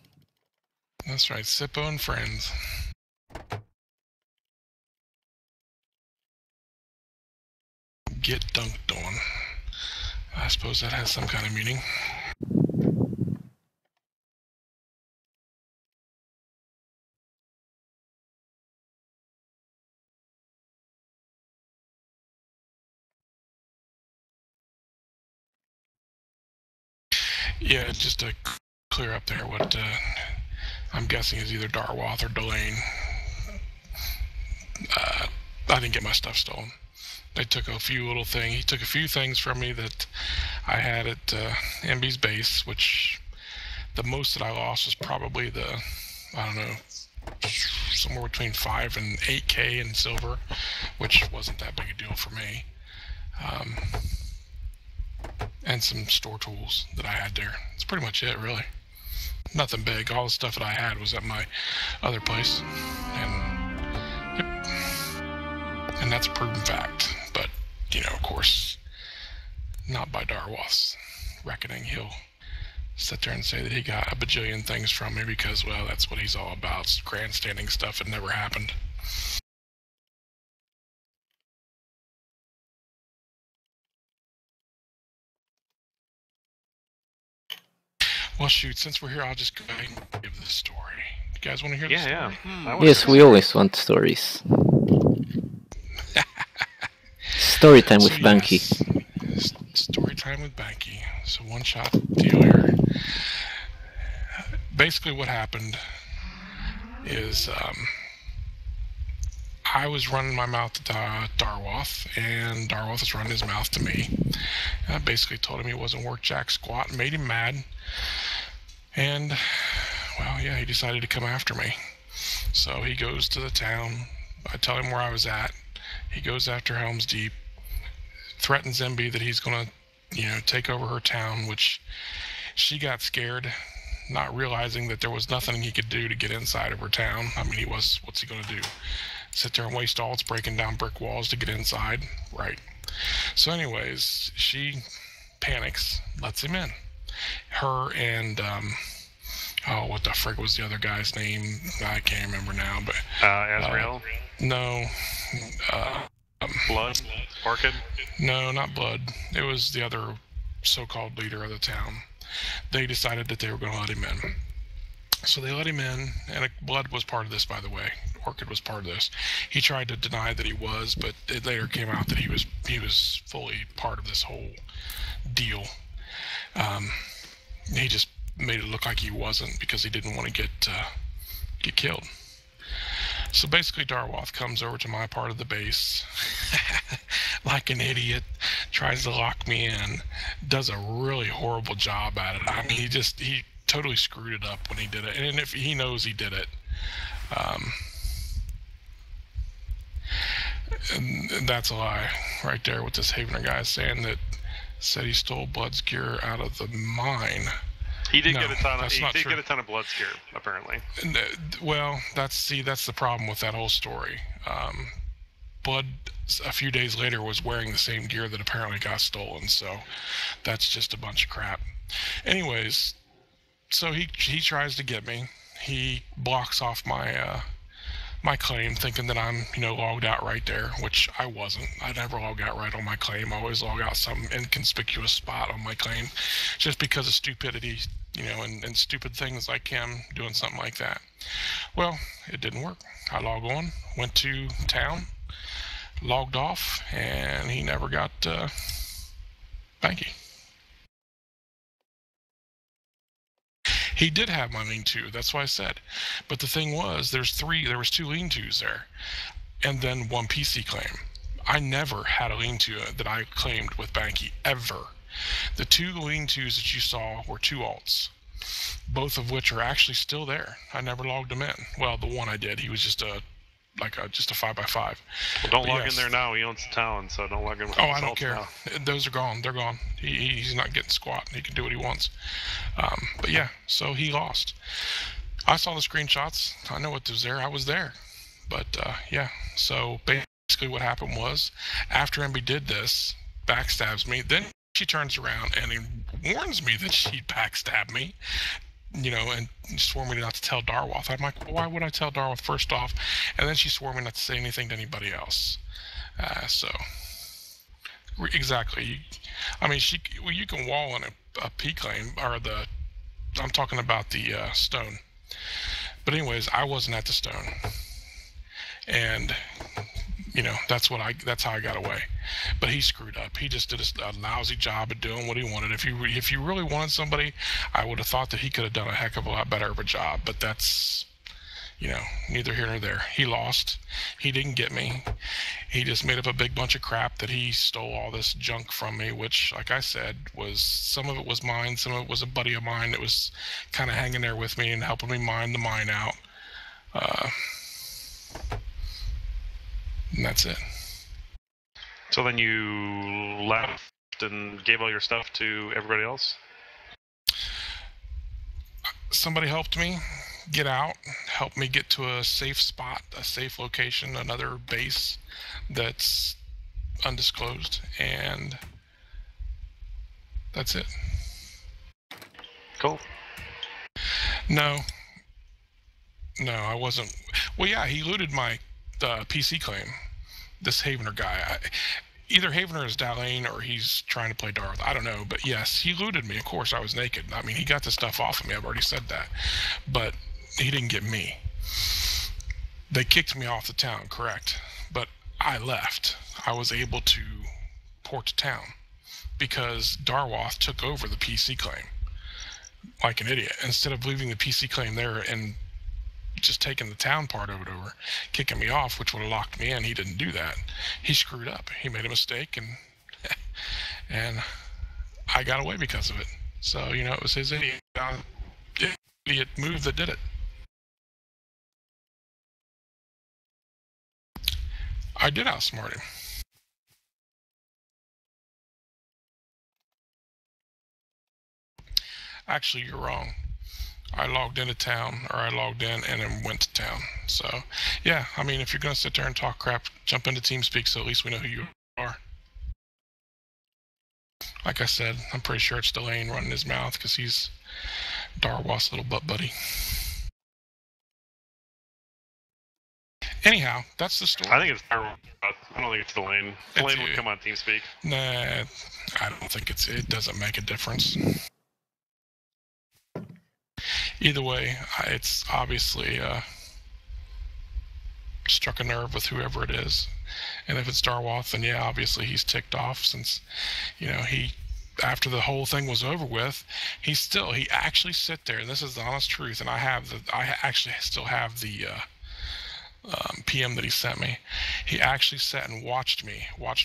That's right, Sippo and friends. Get dunked on. I suppose that has some kind of meaning. Yeah, just to clear up there what I'm guessing is either Darwoth or Delane. I didn't get my stuff stolen. They took a few little things. He took a few things from me that I had at MB's base, which the most that I lost was probably the, I don't know, somewhere between 5 and 8K in silver, which wasn't that big a deal for me. And some store tools that I had there. That's pretty much it, really. Nothing big. All the stuff that I had was at my other place. And, yep. And that's a proven fact. But, you know, of course, not by Darwoth's reckoning. He'll sit there and say that he got a bajillion things from me because, well, that's what he's all about. It's grandstanding stuff that never happened. Well, shoot, since we're here, I'll just go ahead and give the story. You guys want to hear the story? Yeah. Yes, we always want stories. Story time with Bankee. Yes, story time with Bankee. So one-shot deal here. Basically what happened is I was running my mouth to Darwoth, and Darwoth was running his mouth to me. And I basically told him he wasn't worth jack squat and made him mad. And, well, yeah, he decided to come after me. So he goes to the town. I tell him where I was at. He goes after Helm's Deep, threatens MB that he's going to, you know, take over her town, which she got scared. not realizing that there was nothing he could do to get inside of her town. I mean, what's he going to do? Sit there and waste alts breaking down brick walls to get inside? Right. So anyways, she panics, lets him in. Her and, oh, what the frig was the other guy's name? I can't remember now, but... Azrael? No. Blood? Orchid? No, not Blood. It was the other so-called leader of the town. They decided that they were going to let him in. So they let him in, and Blood was part of this, by the way. Orchid was part of this. He tried to deny that he was, but it later came out that he was fully part of this whole deal. He just made it look like he wasn't because he didn't want to get killed. So basically, Darwath comes over to my part of the base, like an idiot, tries to lock me in, does a really horrible job at it. I mean, he totally screwed it up when he did it, and if he knows he did it. And that's a lie right there with this Havener guy saying that said he stole Blood's gear out of the mine. He did No, get a ton of. that's He not did true. get a ton of Blood's gear, apparently. Well, that's the problem with that whole story. Blood a few days later was wearing the same gear that apparently got stolen, so that's just a bunch of crap. Anyways, so he tries to get me. He blocks off my my claim, thinking that I'm logged out right there, which I wasn't. I never log out right on my claim. I always log out some inconspicuous spot on my claim, just because of stupidity, and stupid things like him doing something like that. Well, it didn't work. I log on, went to town, logged off, and he never got Bankee. He did have my lean-to, that's why I said. But the thing was, there was 2 lean-tos there, and then 1 PC claim. I never had a lean-to that I claimed with Bankee, ever. The 2 lean-tos that you saw were 2 alts, both of which are actually still there. I never logged them in. Well, the one I did, he was just a 5x5. Well, don't log in there now. He owns the town, so don't log in with I don't care. Now. Those are gone. They're gone. He's not getting squat. He can do what he wants. But yeah, so he lost. I saw the screenshots. I know what was there. I was there. But yeah, so basically what happened was, after Emby did this, backstabs me, then she turns around and he warns me that she'd backstab me. And swore me not to tell Darwath. I'm like, well, why would I tell Darwath first off? And then she swore me not to say anything to anybody else. Exactly. I mean, you can wall in a P claim, or I'm talking about the stone. But anyways, I wasn't at the stone. And that's how I got away. But he screwed up. He just did a lousy job at doing what he wanted. If you really wanted somebody, I would have thought that he could have done a heck of a lot better of a job. But that's, neither here nor there. He lost. He didn't get me. He just made up a big bunch of crap that he stole all this junk from me, which, like I said, some of it was mine, some of it was a buddy of mine that was kind of hanging there with me and helping me mine the mine out. And that's it. So then you left and gave all your stuff to everybody else? Somebody helped me get out, helped me get to a safe spot, a safe location, another base that's undisclosed, and that's it. Cool. No, I wasn't. Well, yeah, he looted my PC claim. This Havener guy. Either Havener is Dallane or he's trying to play Darth. I don't know, but yes, he looted me. Of course, I was naked. I mean, he got the stuff off of me. I've already said that. But he didn't get me. They kicked me off the town, correct. But I left. I was able to port to town because Darwath took over the PC claim like an idiot. Instead of leaving the PC claim there and just taking the town part of it over, kicking me off, which would have locked me in, he didn't do that. He screwed up. He made a mistake, and I got away because of it. So, it was his idiot move that did it. I did outsmart him. Actually, you're wrong. I logged into town, or I logged in and then went to town. So, yeah, I mean, if you're going to sit there and talk crap, jump into Teamspeak so at least we know who you are. Like I said, I'm pretty sure it's Delane running his mouth because he's Darwath's little butt buddy. Anyhow, that's the story. I think it's I don't think it's Delane. Delane would come on TeamSpeak. Nah, I don't think it doesn't make a difference. Either way, it's obviously struck a nerve with whoever it is. And if it's Darwath, then yeah, obviously he's ticked off since, he, after the whole thing was over with, he actually sit there, and this is the honest truth, and I actually still have the PM that he sent me. He actually sat and watched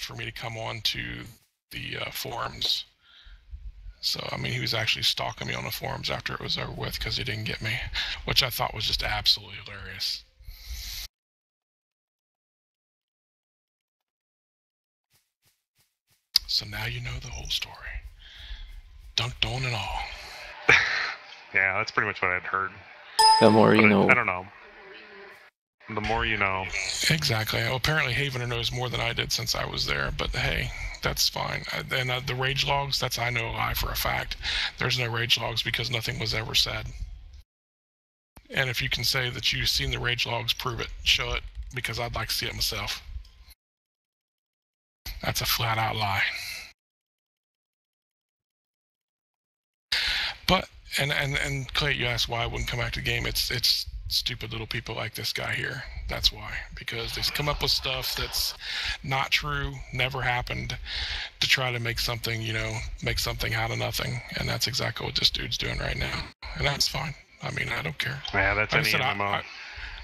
for me to come on to the forums. So, I mean, he was actually stalking me on the forums after it was over with because he didn't get me, which I thought was just absolutely hilarious. So now you know the whole story. Dunked on and all. Yeah, that's pretty much what I'd heard. The more you know. I don't know. The more you know. Exactly. Well, apparently Havener knows more than I did since I was there, but hey, that's fine. And the rage logs, I know a lie for a fact. There's no rage logs because nothing was ever said. And if you can say that you've seen the rage logs, prove it. Show it, because I'd like to see it myself. That's a flat-out lie. But, and Clay, you asked why I wouldn't come back to the game. It's stupid little people like this guy here. That's why. Because they come up with stuff that's not true, never happened, to try to make something, make something out of nothing. And that's exactly what this dude's doing right now. And that's fine. I mean, I don't care. Yeah, that's any MMO.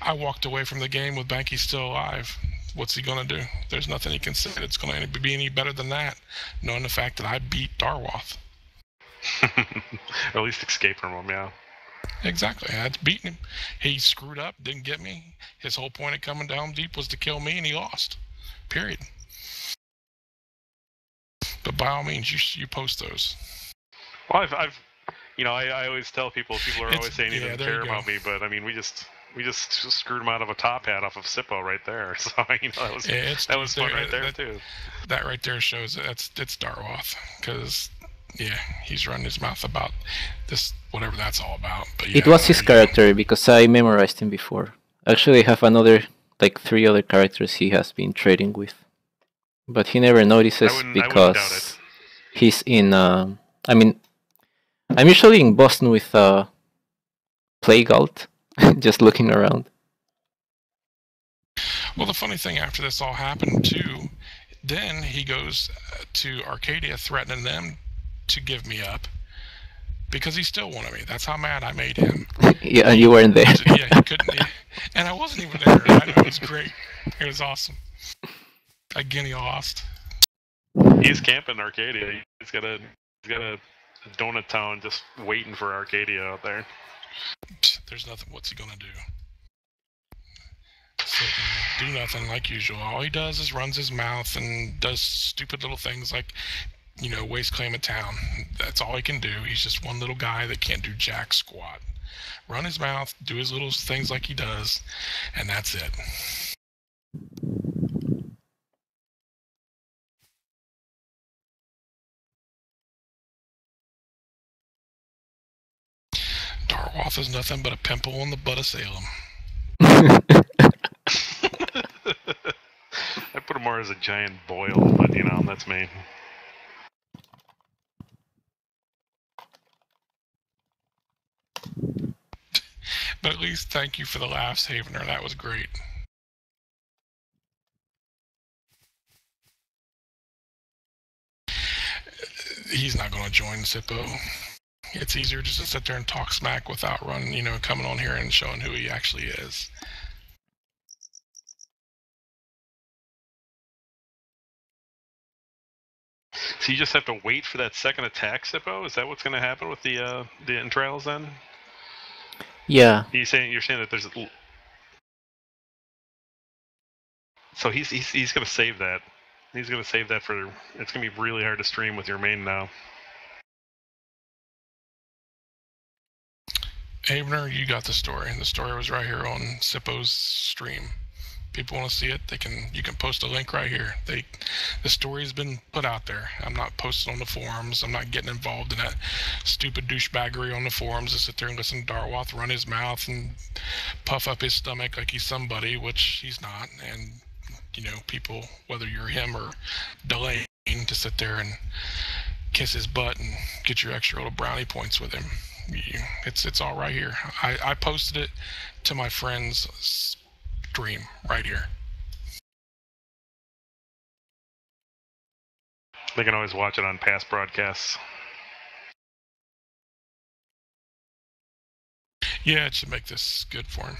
I walked away from the game with Bankee still alive. What's he going to do? There's nothing he can say that's going to be any better than that, knowing the fact that I beat Darwath. Or at least escape from him, yeah. Exactly. I had to beat him. He screwed up, didn't get me. His whole point of coming down deep was to kill me, and he lost. Period. But by all means, you post those. Well, I always tell people are always saying he doesn't care about me, but I mean, we just screwed him out of a top hat off of Sippo right there. So that was fun right there too. That right there shows it's Darwath, because yeah, he's running his mouth about this, whatever that's all about. But yeah, it was his character because I memorized him before. Actually, I have another 3 other characters he has been trading with, but he never notices because he's in. I mean, I'm usually in Boston with Plague Alt, just looking around. Well, the funny thing after this all happened too, then he goes to Arcadia threatening them to give me up because he still wanted me. That's how mad I made him. Yeah, you weren't there. Yeah, he couldn't. And I wasn't even there. I know, it was great. It was awesome. Again, he lost. He's camping Arcadia. He's got a donut town just waiting for Arcadia out there. There's nothing. What's he gonna do? Sit and do nothing like usual. All he does is runs his mouth and does stupid little things like, waste claim a town. That's all he can do. He's just one little guy that can't do jack squat. Run his mouth, do his little things like he does, and that's it. Darwath is nothing but a pimple on the butt of Salem. I put him more as a giant boil, but that's me. But at least thank you for the laughs, Havener. That was great. He's not going to join Sippo. It's easier just to sit there and talk smack without coming on here and showing who he actually is. So you just have to wait for that second attack, Sippo? Is that what's going to happen with the entrails then? Yeah. You're saying that there's so he's going to save that. He's going to save that for. It's going to be really hard to stream with your main now. Avener, you got the story. The story was right here on Sippo's stream. People want to see it, you can post a link right here. The story's been put out there. I'm not posting on the forums. I'm not getting involved in that stupid douchebaggery on the forums to sit there and listen to Darwath run his mouth and puff up his stomach like he's somebody, which he's not. And people, whether you're him or Delane, to sit there and kiss his butt and get your extra little brownie points with him. It's all right here. I posted it to my friend's stream right here. They can always watch it on past broadcasts. Yeah, it should make this good for him.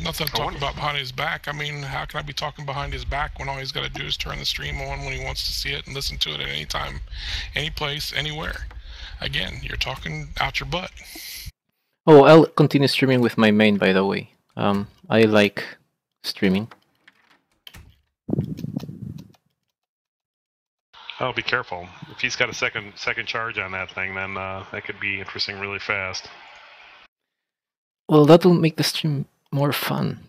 Nothing to talk about behind his back. I mean, how can I be talking behind his back when all he's got to do is turn the stream on when he wants to see it and listen to it at any time, any place, anywhere? Again, you're talking out your butt. Oh, I'll continue streaming with my main, by the way. I like streaming. Oh, be careful. If he's got a second charge on that thing, then that could be interesting really fast. Well, that will make the stream more fun.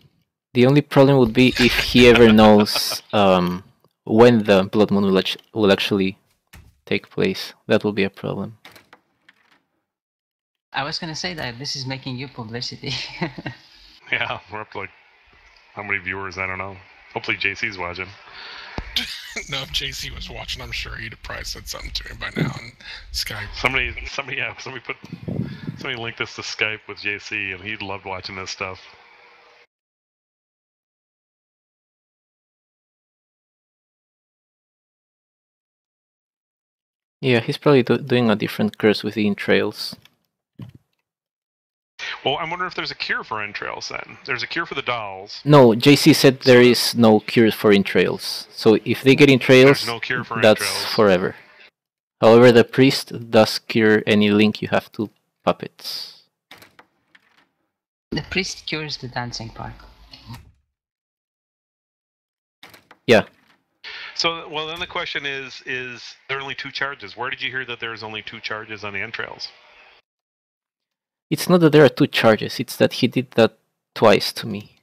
The only problem would be if he ever knows when the Blood Moon will actually take place. That will be a problem. I was gonna say that this is making you publicity. Yeah, we're up to like how many viewers? I don't know. Hopefully JC's watching. No, if JC was watching, I'm sure he'd have probably said something to him by now on Skype. Somebody linked us to Skype with JC, and he loved watching this stuff. Yeah, he's probably doing a different curse with the entrails. Well, I'm wondering if there's a cure for entrails then. There's a cure for the dolls. No, JC said there is no cure for entrails. So if they get entrails, no cure for that's entrails. Forever. However, the priest does cure any link you have to puppets. The priest cures the dancing part. Yeah. So, well, then the question is there are only 2 charges? Where did you hear that there's only 2 charges on the entrails? It's not that there are 2 charges, it's that he did that twice to me.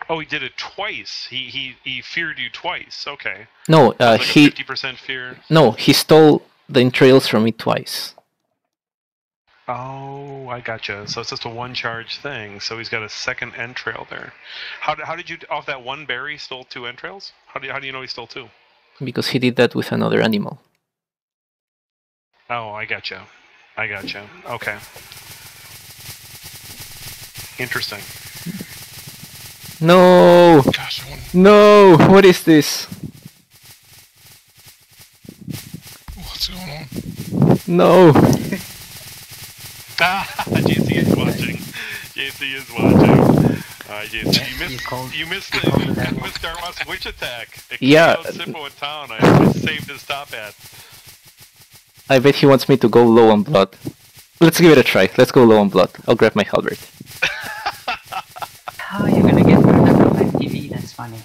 Oh, he did it twice. He feared you twice. Okay. No, like he... a 50% fear? No, he stole the entrails from me twice. Oh, I gotcha. So it's just a 1 charge thing. So he's got a second entrail there. How did you, off that 1 berry, stole 2 entrails? How do you know he stole 2? Because he did that with another animal. Oh, I gotcha. Okay. Interesting. No! Gosh, No! What is this? What's going on? No! JC is watching. JC is watching. Alright, JC, you missed Darwath's witch attack. It yeah. Out Sippo in town. I saved his top hat. I bet he wants me to go low on blood. Let's give it a try. Let's go low on blood. I'll grab my halberd. How are you gonna get burned up on my TV? That's funny.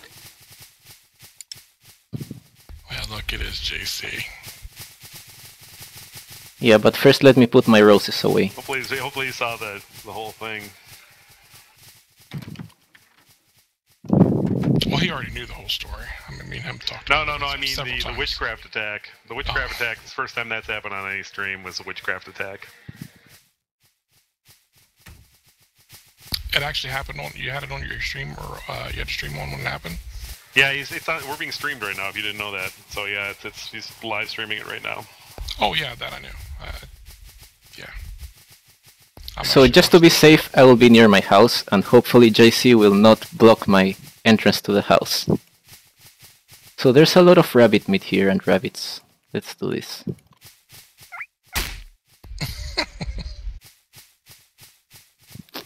Well, look, it is JC. Yeah, but first let me put my roses away. Hopefully you saw the whole thing. Well, he already knew the whole story. I mean, him talking. No. I mean the witchcraft attack. The witchcraft attack. It's the first time that's happened on any stream was the witchcraft attack. It actually happened on. You had it on your stream, or you had to stream on when it happened. Yeah, it's on. We're being streamed right now. If you didn't know that, so yeah, he's live streaming it right now. Oh yeah, that I knew. Yeah. So just to be safe, I will be near my house, and hopefully JC will not block my entrance to the house. So there's a lot of rabbit meat here and rabbits. Let's do this.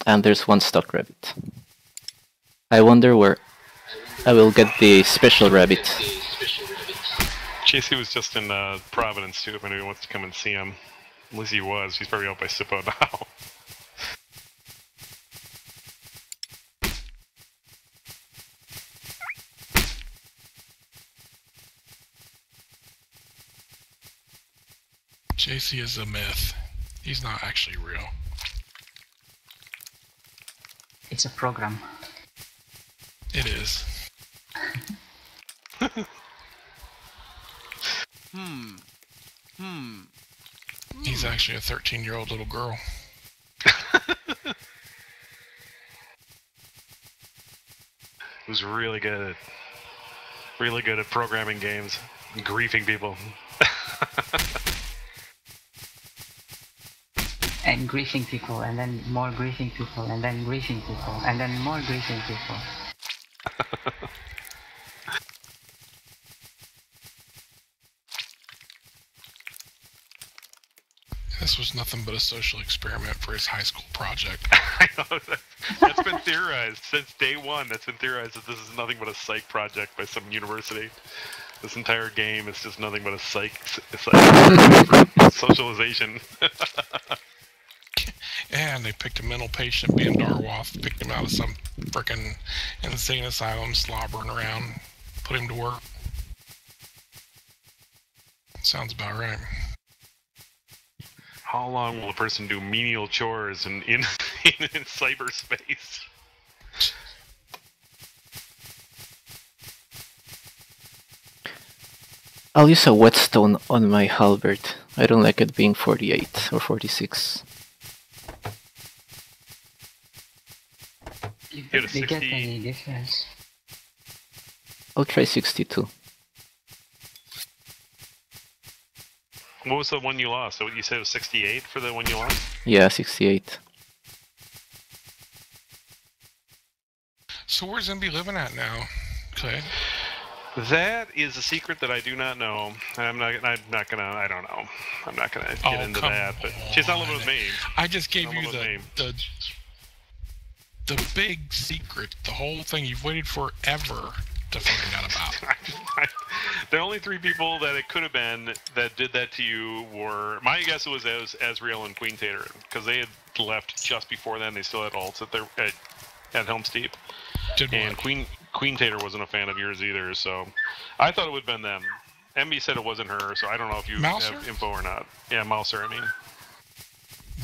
And there's 1 stock rabbit. I wonder where I will get the special rabbit. JC was just in Providence too, if anyone wants to come and see him. At least he was. He's probably out by Sippo now. Stacy is a myth. He's not actually real. It's a program. It is. He's actually a 13-year-old little girl. Who's really good at programming games, and griefing people. And griefing people, and then more griefing people, and then griefing people, and then more griefing people. This was nothing but a social experiment for his high school project. I know, that's been theorized since day one. That's been theorized that this is nothing but a psych project by some university. This entire game is just nothing but a psych socialization. And they picked a mental patient being Darwath, picked him out of some frickin' insane asylum, slobbering around, put him to work. Sounds about right. How long will a person do menial chores in cyberspace? I'll use a whetstone on my halberd. I don't like it being 48 or 46. You Get a barely get 60. any difference. I'll try 62. What was the one you lost? So you said it was 68 for the one you lost? Yeah, 68. So where's MB living at now, Clay? That is a secret that I do not know. I'm not gonna. I don't know. I'm not gonna get into that. But she's not living with me. I just gave you the the big secret, the whole thing you've waited forever to find out about. The only three people that it could have been that did that to you were, my guess was Azrael and Queen Tater, because they had left just before then. They still had alts at Helm's Deep. And Queen Tater wasn't a fan of yours either, so I thought it would have been them. MB said it wasn't her, so I don't know if you Mouser? have info or not. Yeah, Mouser, I mean.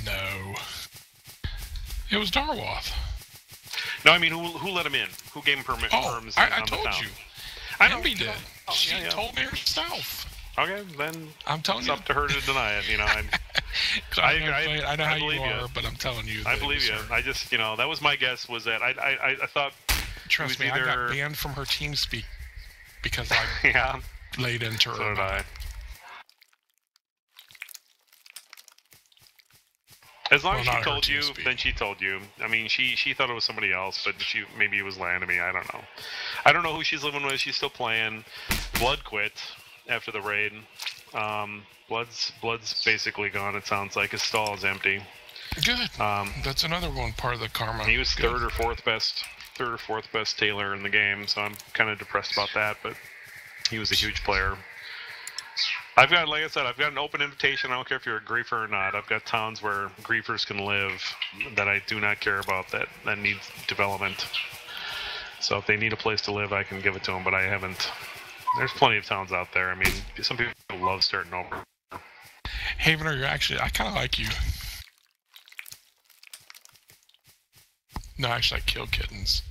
No. It was Darwath. No, I mean, who let him in? Who gave him perms I on the town? told you. I know. MB did. Oh, She yeah. told me herself. Okay, then I'm telling it's you. up to her to deny it. You know, I know how believe you are, but I'm telling you. I believe you. I just, that was my guess. Was that I thought. Trust me, either... I got banned from her TeamSpeak because I yeah laid into her. So did I. As long as she told you, then she told you. I mean, she thought it was somebody else, but maybe it was lying to me. I don't know. I don't know who she's living with. She's still playing. Blood quit after the raid. Blood's basically gone. It sounds like his stall is empty. Good. That's another one part of the karma. He was third or fourth best Taylor in the game, so I'm kind of depressed about that. But he was a huge player. I've got, like I said, I've got an open invitation. I don't care if you're a griefer or not. I've got towns where griefers can live that I do not care about that need development. So if they need a place to live, I can give it to them, but I haven't. There's plenty of towns out there. I mean, some people love starting over. Havener, I kind of like you. No, actually, I kill kittens.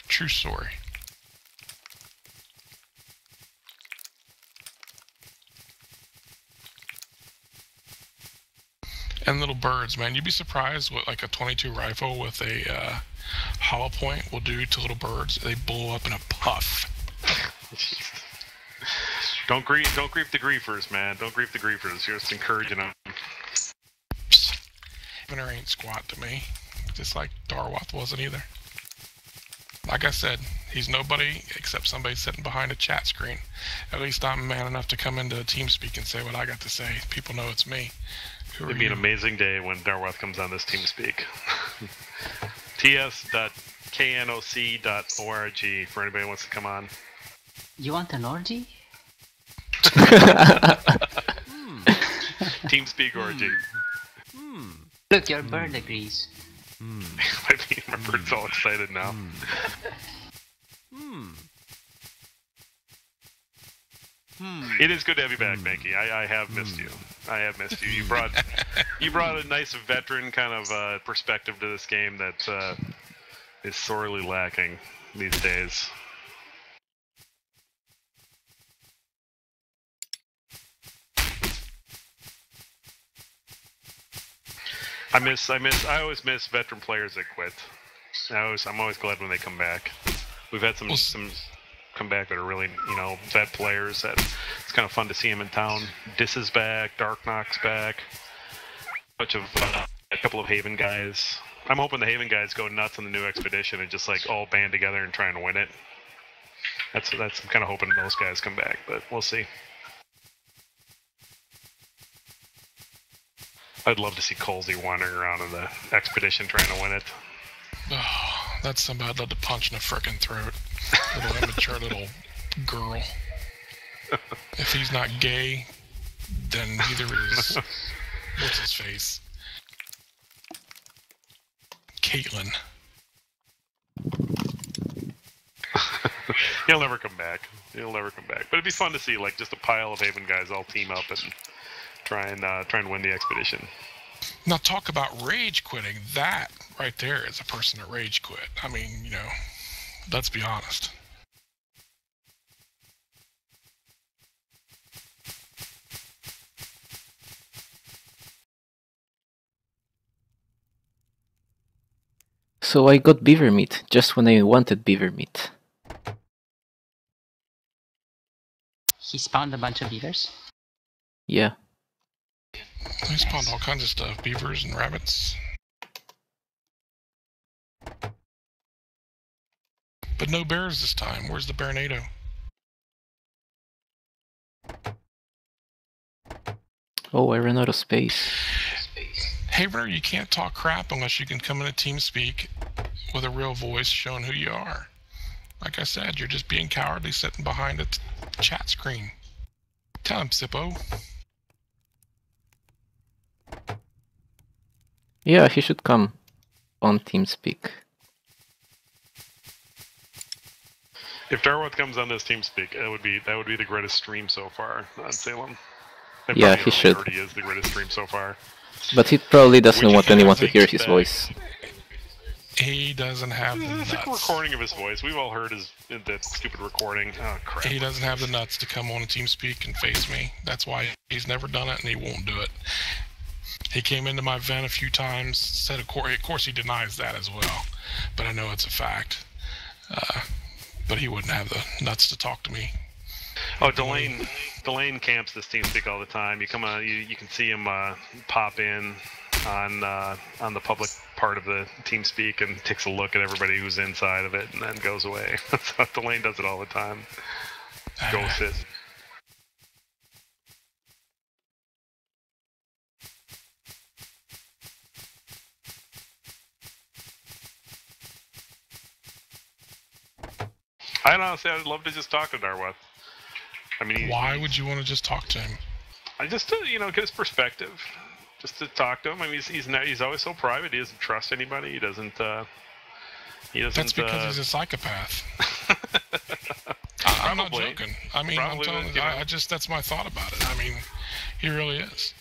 True story. And little birds, man. You'd be surprised what like a 22 rifle with a hollow point will do to little birds. They blow up in a puff. Don't grief the griefers, man. Don't grief the griefers. You're just encouraging them. Havener ain't squat to me. Just like Darwath wasn't either. Like I said, he's nobody except somebody sitting behind a chat screen. At least I'm man enough to come into Teamspeak and say what I got to say. People know it's me. It'd be an amazing day when Darwath comes on this Teamspeak. ts.knoc.org for anybody who wants to come on. You want an orgy? Teamspeak orgy. Look, your bird agrees. My bird's all excited now. It is good to have you back, Bankee. I have missed you. I have missed you. You brought a nice veteran kind of perspective to this game that is sorely lacking these days. I always miss veteran players that quit. I'm always glad when they come back. We've had some come back that are really, vet players that it's kind of fun to see them in town. Dis is back, Dark Knock's back, a couple of Haven guys. I'm hoping the Haven guys go nuts on the new expedition and just like all band together and trying to win it. I'm kind of hoping those guys come back, but we'll see. I'd love to see Colsey wandering around in the expedition trying to win it. Oh, that's somebody I'd love to punch in the frickin' throat. Little immature little girl. If he's not gay, then neither is what's his face? Caitlin. He'll never come back. But it'd be fun to see like just a pile of Haven guys all team up and try and win the expedition. Now talk about rage quitting. That right there is a person that rage quit. I mean, let's be honest. So I got beaver meat just when I wanted beaver meat. He spawned a bunch of beavers. Yeah. He spawned all kinds of stuff. Beavers and rabbits. But no bears this time. Where's the Bearnado? Oh, I ran out of space. Havener, you can't talk crap unless you can come into Teamspeak with a real voice showing who you are. Like I said, you're just being cowardly sitting behind a chat screen. Tell him, Sippo. Yeah, he should come on Teamspeak. If Darwoth comes on this Teamspeak, that would be the greatest stream so far on Salem. It Yeah, he should. Already is the greatest stream so far. But he probably doesn't want anyone to hear his voice. He doesn't have the nuts. It's a recording of his voice. We've all heard that stupid recording. Oh, crap. He doesn't have the nuts to come on a Teamspeak and face me. That's why he's never done it, and he won't do it. He came into my vent a few times, said of course he denies that as well, but I know it's a fact. But he wouldn't have the nuts to talk to me. Oh, Delane camps this Teamspeak all the time. You come on, you can see him pop in on the public part of the Teamspeak and takes a look at everybody who's inside of it and then goes away. So Delane does it all the time. Ghost it. I'd love to just talk to Darwoth. I mean, why would you want to just talk to him? I just to get his perspective, just to talk to him. I mean, he's always so private. He doesn't trust anybody. He doesn't. That's because he's a psychopath. I'm not joking. I mean, I'm telling you, that's my thought about it. I mean, he really is.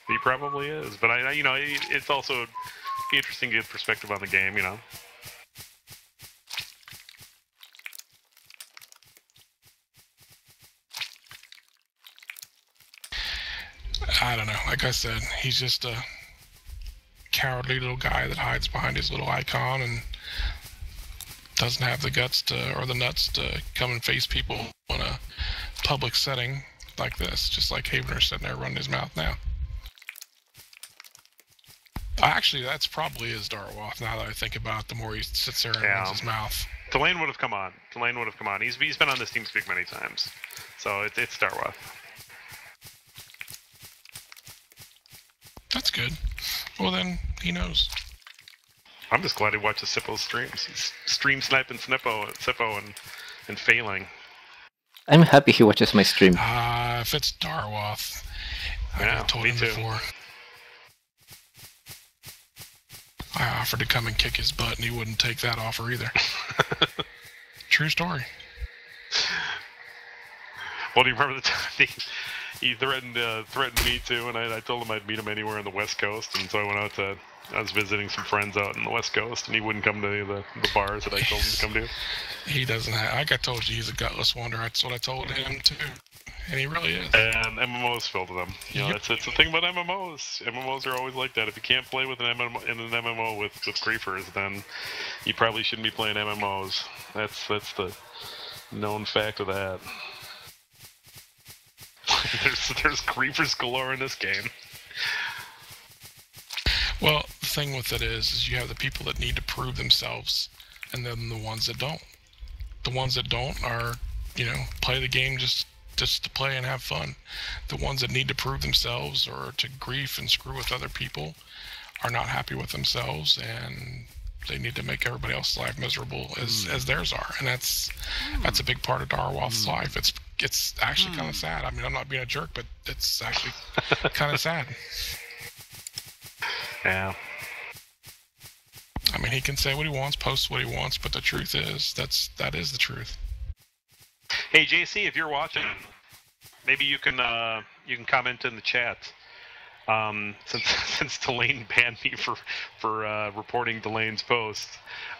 He probably is, but it's also interesting to get perspective on the game. I don't know. Like I said, he's just a cowardly little guy that hides behind his little icon and doesn't have the guts or the nuts to come and face people in a public setting like this, just like Havener's sitting there running his mouth now. Actually, that's probably his Darwoth, now that I think about it, the more he sits there and runs his mouth. Delane would have come on. He's been on this Teamspeak many times. So it's Darwoth. That's good. Well then, he knows. I'm just glad he watches Sippo's streams. He's stream sniping Sippo and failing. I'm happy he watches my stream. If it's Darwoth, I've told him before. I offered to come and kick his butt, and he wouldn't take that offer either. True story. Well, do you remember the time he threatened me too, and I told him I'd meet him anywhere on the West Coast, and so I went out to. I was visiting some friends out on the West Coast, and he wouldn't come to the bars that I told him to come to. He doesn't have. Like I told you, he's a gutless wonder. That's what I told him too, and he really is. And MMOs filled them. You know, Yep. it's the thing about MMOs. MMOs are always like that. If you can't play with an MMO with griefers, then you probably shouldn't be playing MMOs. That's the known fact of that. there's griefers galore in this game. Well, the thing with it is you have the people that need to prove themselves, and then the ones that don't. The ones that don't are, play the game just to play and have fun. The ones that need to prove themselves or to grief and screw with other people are not happy with themselves, and they need to make everybody else's life miserable as theirs are. And that's a big part of Darwath's life. It's actually kind of sad. I mean, I'm not being a jerk, but it's actually kind of sad. Yeah. I mean, he can say what he wants, post what he wants, but the truth is, that is the truth. Hey JC, if you're watching, maybe you can comment in the chat. Since Delane banned me for reporting Delane's post,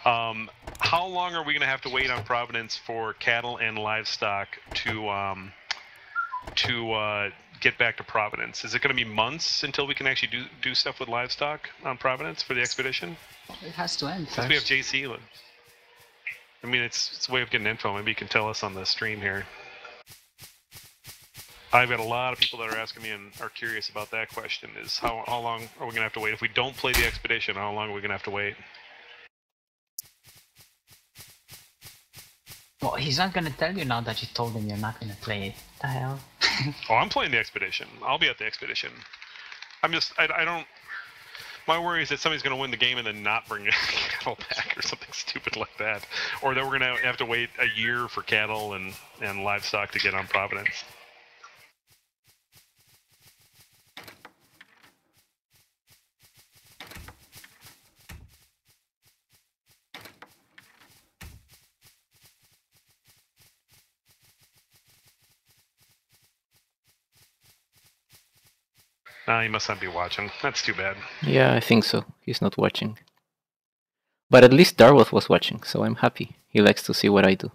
how long are we going to have to wait on Providence for cattle and livestock to get back to Providence? Is it going to be months until we can actually do stuff with livestock on Providence for the expedition? It has to end Since first. we have JC. I mean, it's a way of getting info. Maybe you can tell us on the stream here. I've got a lot of people that are asking me and are curious about that question, is how long are we going to have to wait? If we don't play the expedition, how long are we going to have to wait? Well, he's not gonna tell you now that you told him you're not gonna play it. What the hell? Oh, I'm playing the expedition. I'll be at the expedition. I don't... My worry is that somebody's going to win the game and then not bring cattle back or something stupid like that. Or that we're going to have to wait a year for cattle and livestock to get on Providence. He must not be watching. That's too bad. Yeah, I think so. He's not watching. But at least Darwath was watching, so I'm happy. He likes to see what I do.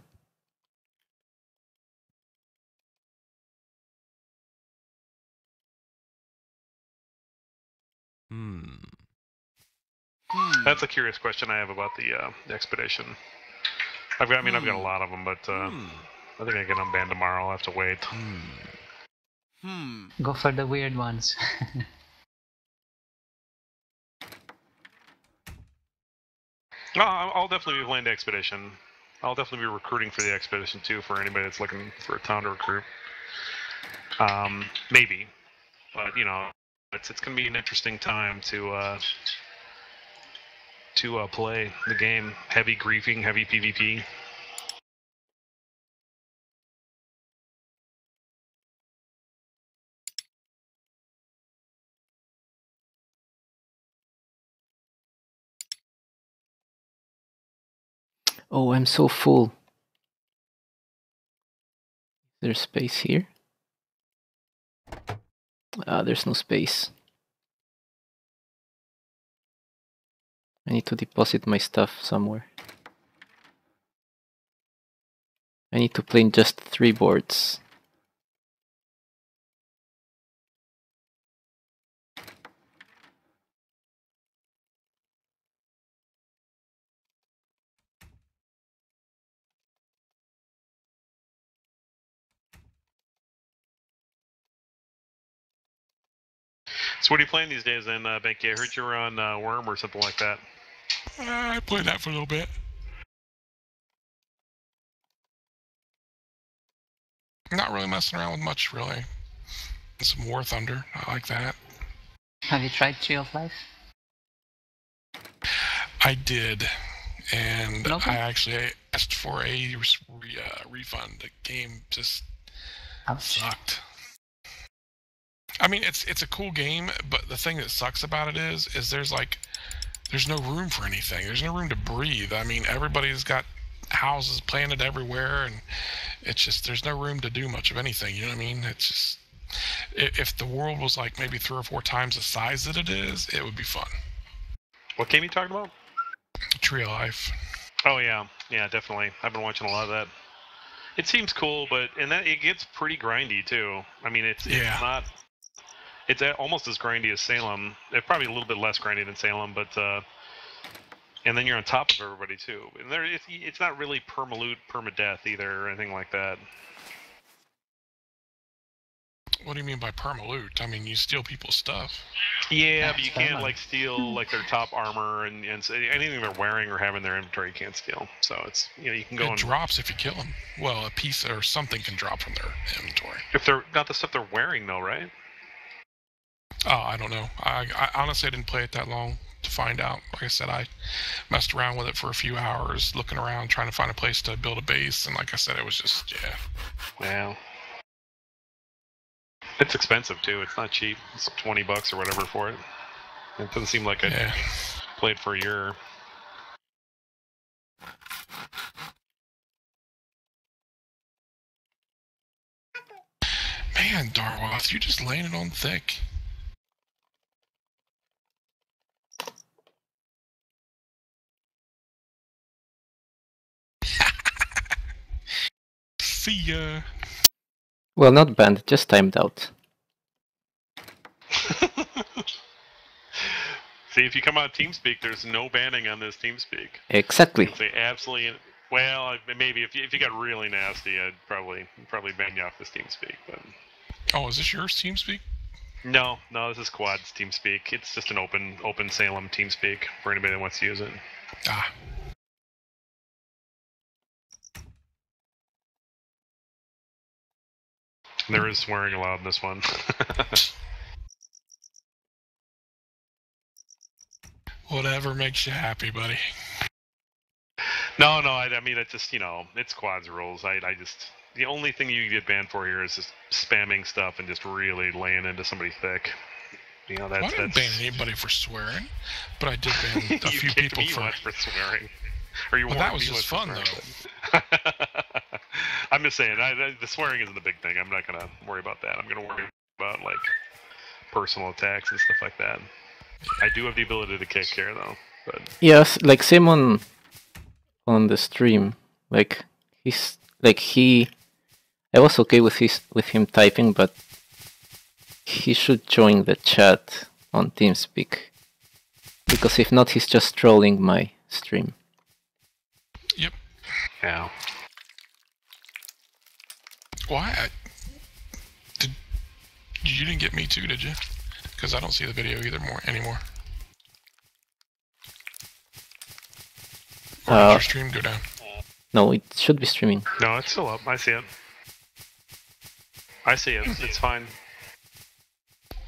That's a curious question I have about the expedition. I've got a lot of them, but I think I get unbanned tomorrow. I'll have to wait. Go for the weird ones. No, I'll definitely be playing the expedition. I'll definitely be recruiting for the expedition too, for anybody that's looking for a town to recruit. Maybe, but it's going to be an interesting time to play the game. Heavy griefing, heavy PvP. Oh, I'm so full. There's space here? There's no space. I need to deposit my stuff somewhere. I need to play in just 3 boards. So what are you playing these days then, Bankee? I heard you were on Worm or something like that. I played that for a little bit. Not really messing around with much, really. Some War Thunder, I like that. Have you tried Tree of Life? I did, and Okay. I actually asked for a refund. The game just sucked. I mean, it's a cool game, but the thing that sucks about it is there's no room for anything. There's no room to breathe. I mean, everybody's got houses planted everywhere, and it's just there's no room to do much of anything. You know what I mean? It's just If the world was like maybe 3 or 4 times the size that it is, it would be fun. What game are you talking about? Tree of Life. Oh yeah, yeah, definitely. I've been watching a lot of that. It seems cool, but it gets pretty grindy too. I mean, it's not. It's almost as grindy as Salem. It's probably a little bit less grindy than Salem, but and then you're on top of everybody too. And it's not really perma-loot, perma-death either, or anything like that. What do you mean by perma-loot? I mean, you steal people's stuff. Yeah, but you can't like steal like their top armor and anything they're wearing or have in their inventory. You can't steal. So it's you can go. It drops if you kill them. Well, a piece or something can drop from their inventory. If they're not the stuff they're wearing, though, right? Oh, I don't know. I honestly didn't play it that long to find out. Like I said, I messed around with it for a few hours, looking around, trying to find a place to build a base, and like I said, it was just Wow. It's expensive too. It's not cheap. It's $20 or whatever for it. It doesn't seem like I played for a year. Man, Darwoth, you're just laying it on thick. See ya. Well, not banned, just timed out. See, if you come out Teamspeak, there's no banning on this Teamspeak. Exactly. Say absolutely. Well, maybe if you got really nasty, I'd probably ban you off this Teamspeak. But oh, is this yours, Teamspeak? No, this is Quad's Teamspeak. It's just an open Salem Teamspeak for anybody that wants to use it. Ah. There is swearing allowed in this one. Whatever makes you happy, buddy. No, I mean, it's just, it's Quad's rules. The only thing you get banned for here is just spamming stuff and just really laying into somebody thick. Well, I didn't ban anybody for swearing, but I did ban a few people for swearing. Or you that was just fun, though. I'm just saying, the swearing isn't the big thing. I'm not going to worry about that. I'm going to worry about, like, personal attacks and stuff like that. I do have the ability to kick here, though. But yes, like same on the stream. Like I was okay with him typing, but he should join the chat on Teamspeak, because if not, he's just trolling my stream. Yep. Yeah. Why? You didn't get me too, did you? Because I don't see the video anymore. Or did your stream go down? No, it should be streaming. No, it's still up. I see it. It's fine.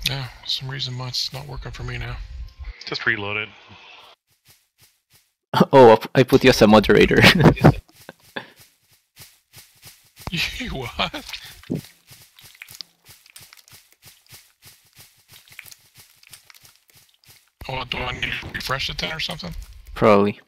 Yeah, for some reason it's not working for me now. Just reload it. Oh, I put you as a moderator. You what? Oh, do I need to refresh it then or something? Probably.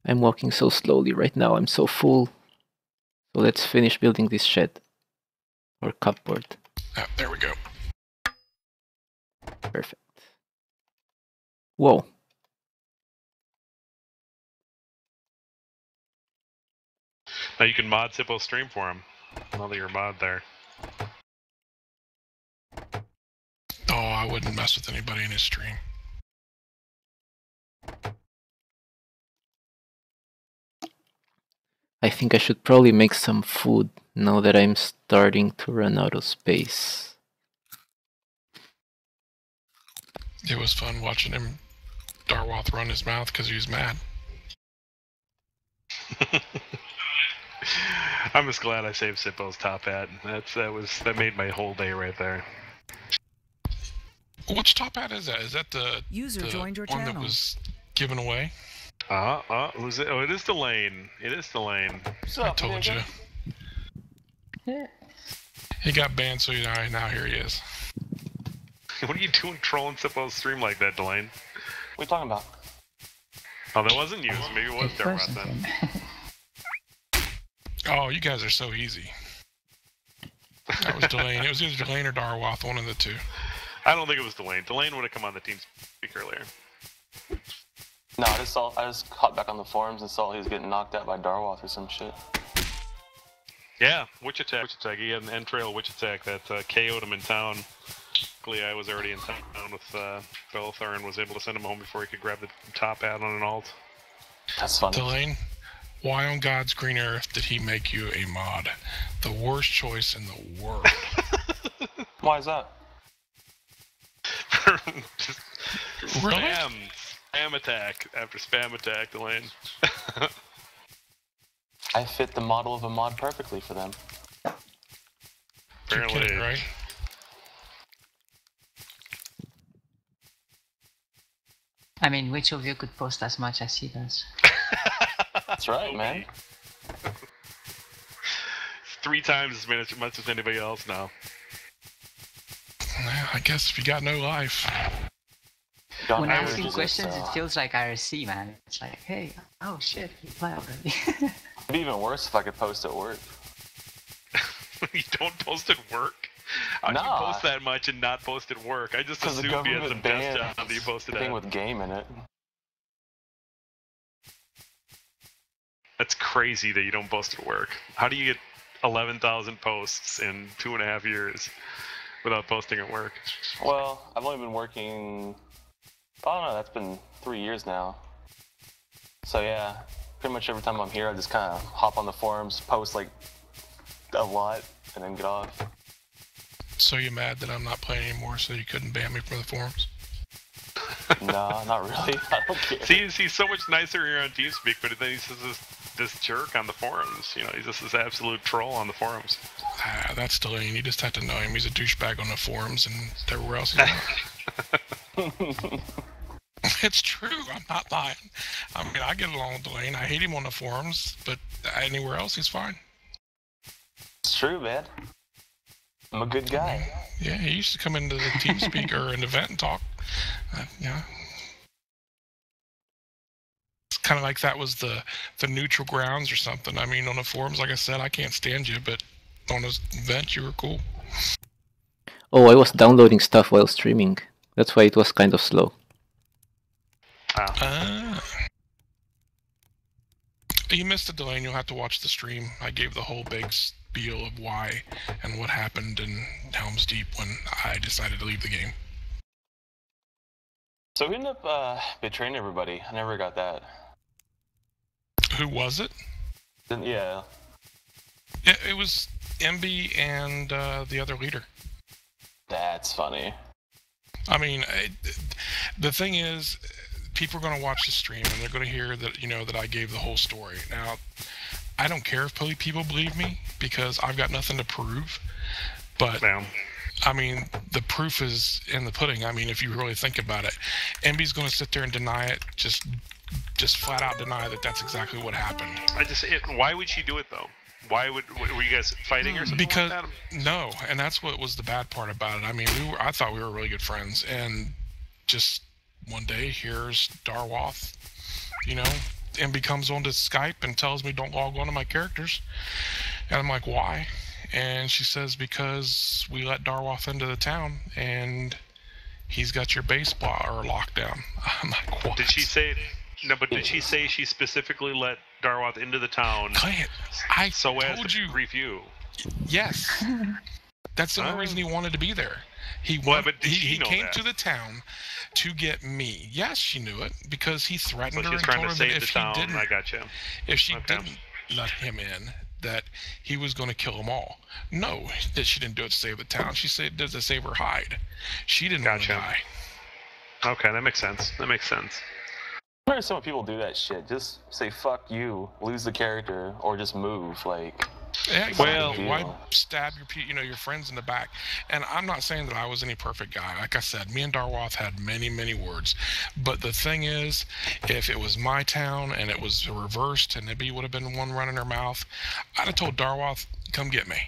I'm walking so slowly right now, I'm so full. So let's finish building this shed. Or cupboard. Ah, there we go. Perfect. Whoa. Now you can mod Sippo's stream for him. Now that you're mod there. Oh, I wouldn't mess with anybody in his stream. I think I should probably make some food now that I'm starting to run out of space. It was fun watching him, Darwoth, run his mouth because he was mad. I'm just glad I saved Sippo's top hat. That made my whole day right there. Which top hat is that? Is that the joined your one channel. that was given away? Who's it? Oh, it is Delane. I told you. Yeah. He got banned, so now here he is. What are you doing trolling Sippo's stream like that, Delane? What are you talking about? Oh, that wasn't used. Maybe it was Darwath then. Oh, you guys are so easy. That was Delane. It was either Delane or Darwath, one of the two. I don't think it was Delane. Delane would have come on the Teamspeak earlier. No, I just hopped back on the forums and saw he was getting knocked out by Darwath or some shit. Yeah, Witch Attack. He had an Entrail Witch Attack that KO'd him in town. Luckily, I was already in town with Bellathar and was able to send him home before he could grab the top ad on an alt. That's funny. Delane, why on God's green earth did he make you a mod? The worst choice in the world. Why is that? Just Really? spam attack after spam attack, Delane. I fit the model of a mod perfectly for them. You're Apparently, kidding, right? I mean, which of you could post as much as he does? That's right, man. 3 times as much as anybody else now. Well, I guess if you got no life. Don't When ever asking use questions, it it feels like IRC, man. It's like, hey, oh shit, you play already. It'd be even worse if I could post at work. You don't post at work? How'd you Nah. post that much and not post at work? I just Because the assumed you had some government desk banned job that you posted thing at. with game in it. That's crazy that you don't post at work. How do you get 11,000 posts in 2.5 years without posting at work? Well, I've only been working, I don't know, that's been 3 years now. So yeah, pretty much every time I'm here, I just kind of hop on the forums, post like a lot, and then get off. So you're mad that I'm not playing anymore, so you couldn't ban me from the forums? No, not really. I don't care. See, he's so much nicer here on TeamSpeak, but then he's just this jerk on the forums. You know, he's just this absolute troll on the forums. Ah, that's Delane. You just have to know him. He's a douchebag on the forums and everywhere else he's on. It's true. I'm not lying. I mean, I get along with Delane. I hate him on the forums, but anywhere else he's fine. It's true, man. I'm a good guy. Yeah, he used to come into the TeamSpeak or an event and talk. Yeah. It's kind of like that was the neutral grounds or something. I mean, on the forums, like I said, I can't stand you, but on this event, you were cool. Oh, I was downloading stuff while streaming. That's why it was kind of slow. Ah. You missed it, Delane. You'll have to watch the stream. I gave the whole big spiel of why and what happened in Helm's Deep when I decided to leave the game. So we ended up betraying everybody. I never got that. Who was it? Yeah. It was MB and the other leader. That's funny. I mean, the thing is, people are going to watch the stream and they're going to hear that, you know, that I gave the whole story. Now, I don't care if people believe me because I've got nothing to prove. But, I mean, the proof is in the pudding. I mean, if you really think about it, MB's going to sit there and deny it, just flat out deny that that's exactly what happened. Why would she do it though? Why were you guys fighting or something Because like that? No, and that's what was the bad part about it. I mean, I thought we were really good friends, and just one day here's Darwath, you know, MB comes onto Skype and tells me don't log on to my characters, and I'm like, why? And she says because we let Darwath into the town and he's got your base locked down. I'm like, what? Did she say? No, but did she say she specifically let Darwath into the town Clint, I so as told to you. grief you? Yes. That's the only reason he wanted to be there. He came to the town to get me. Yes, she knew it because he threatened So her she's and trying told to her that save the if town. he didn't, I got you. if she didn't let him in, that he was going to kill them all. No, that she didn't do it to save the town. She said it did to save her hide. She didn't want to die. Okay, that makes sense. That makes sense. I understand when people do that shit. Just say fuck you, lose the character, or just move. Like, Yeah, Well, exactly. Why stab your friends in the back? And I'm not saying that I was any perfect guy. Like I said, me and Darwath had many, many words. But the thing is, if it was my town and it was reversed and maybe would have been one running her mouth, I'd have told Darwath, come get me.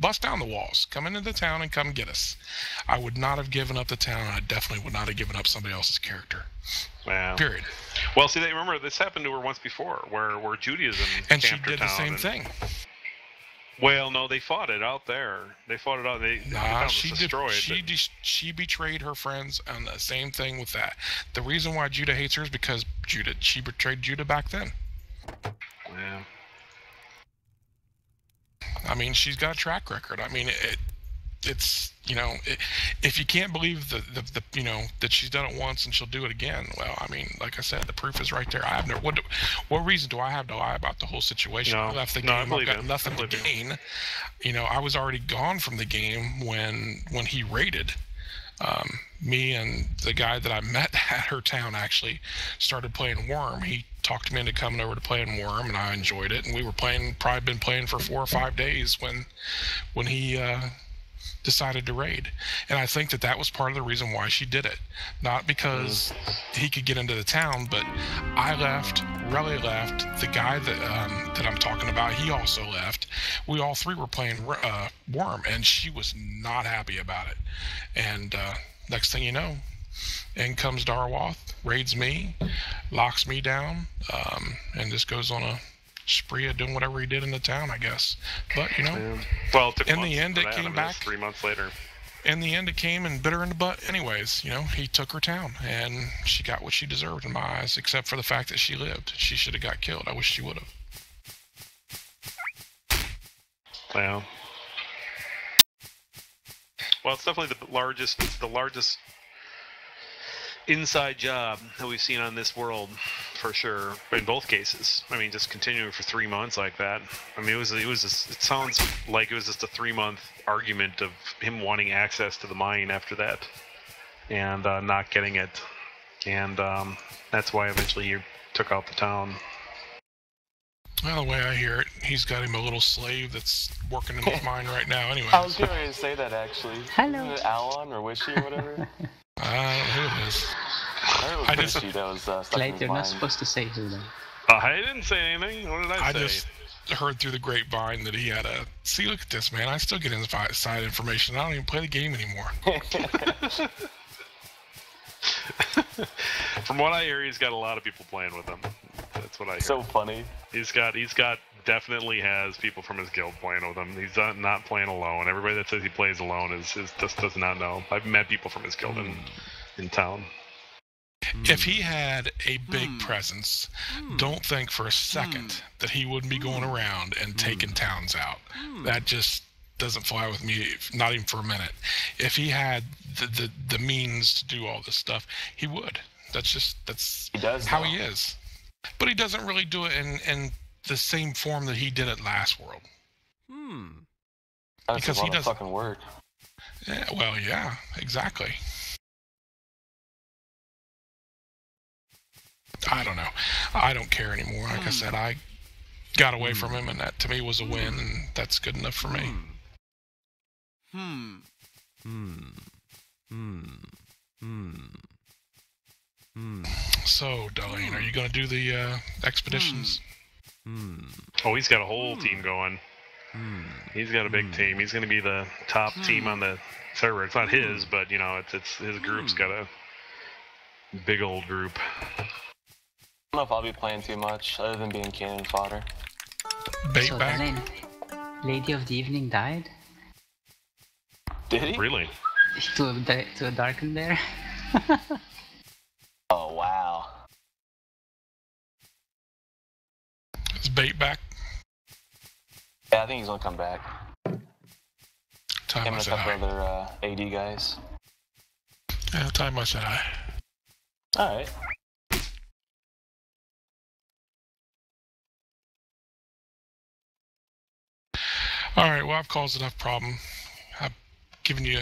bust down the walls, come into the town and come get us. I would not have given up the town. I definitely would not have given up somebody else's character. Wow. Period. Well, see, remember this happened to her once before, where Judaism and she camped her did the town same thing. Well, no, they fought it out there. They fought it out. The town was destroyed. She betrayed her friends, and the same thing with that. The reason why Judah hates her is because she betrayed Judah back then. Yeah. I mean, she's got a track record. I mean, it's if you can't believe the that she's done it once and she'll do it again, well, I mean, like I said, the proof is right there. I have what reason do I have to lie about the whole situation? I left the game. I've got nothing to gain. I was already gone from the game when he raided. Me and the guy that I met at her town actually started playing Worm. He talked me into coming over to playing Worm, and I enjoyed it. And we were probably been playing for 4 or 5 days when he decided to raid. And I think that was part of the reason why she did it. Not because he could get into the town, but I left, Relly left, the guy that I'm talking about, he also left. We all three were playing Worm, and she was not happy about it. And next thing you know, in comes Darwath, raids me, locks me down, and just goes on a spree of doing whatever he did in the town, I guess. But well, it took in the end, it came back 3 months later. In the end, it came and bit her in the butt. Anyways, he took her town, and she got what she deserved in my eyes, except for the fact that she lived. She should have got killed. I wish she would have. Well, it's definitely the largest inside job that we've seen on this world, for sure. But in both cases, I mean, just continuing for 3 months like that. I mean, it sounds like it was just a 3-month argument of him wanting access to the mine after that, and not getting it, and that's why eventually he took out the town. Well, the way I hear it, he's got him a little slave that's working in his mine right now. Anyway, I was getting ready to say that actually. Hello. Isn't it Alon or Wishy or whatever? I don't know who it is. I heard it was Wishy that was stuck in Slate, his you're not mind. supposed to say who then. I didn't say anything. What did I say? I just heard through the grapevine that he had see, look at this, man. I still get inside information. I don't even play the game anymore. From what I hear, he's got a lot of people playing with him. That's what I hear. So funny. He's got definitely has people from his guild playing with him. He's not playing alone. Everybody that says he plays alone just does not know. I've met people from his guild in town. If he had a big presence, don't think for a second that he wouldn't be going around and taking towns out. That just doesn't fly with me, not even for a minute. If he had the means to do all this stuff, he would. That's He does, how though. he is. But he doesn't really do it in the same form that he did it last world. That's Because a lot he of doesn't. fucking work. Yeah, well, yeah, exactly. I don't know. I don't care anymore. Like I said, I got away from him, and that to me was a win, and that's good enough for me. So, Darlene, are you going to do the expeditions? Oh, he's got a whole team going. He's got a big team. He's going to be the top team on the server. It's not his, but it's his group's got a big old group. I don't know if I'll be playing too much, other than being cannon fodder. Bait So back? Darlene, Lady of the Evening died? Did he? Really? To a darken there? Oh, wow. Is Bait back? Yeah, I think he's gonna come back. Time Him I and a said couple hi. other AD guys. Yeah, time I said hi. Alright. Alright, well, I've caused enough problem. I've given you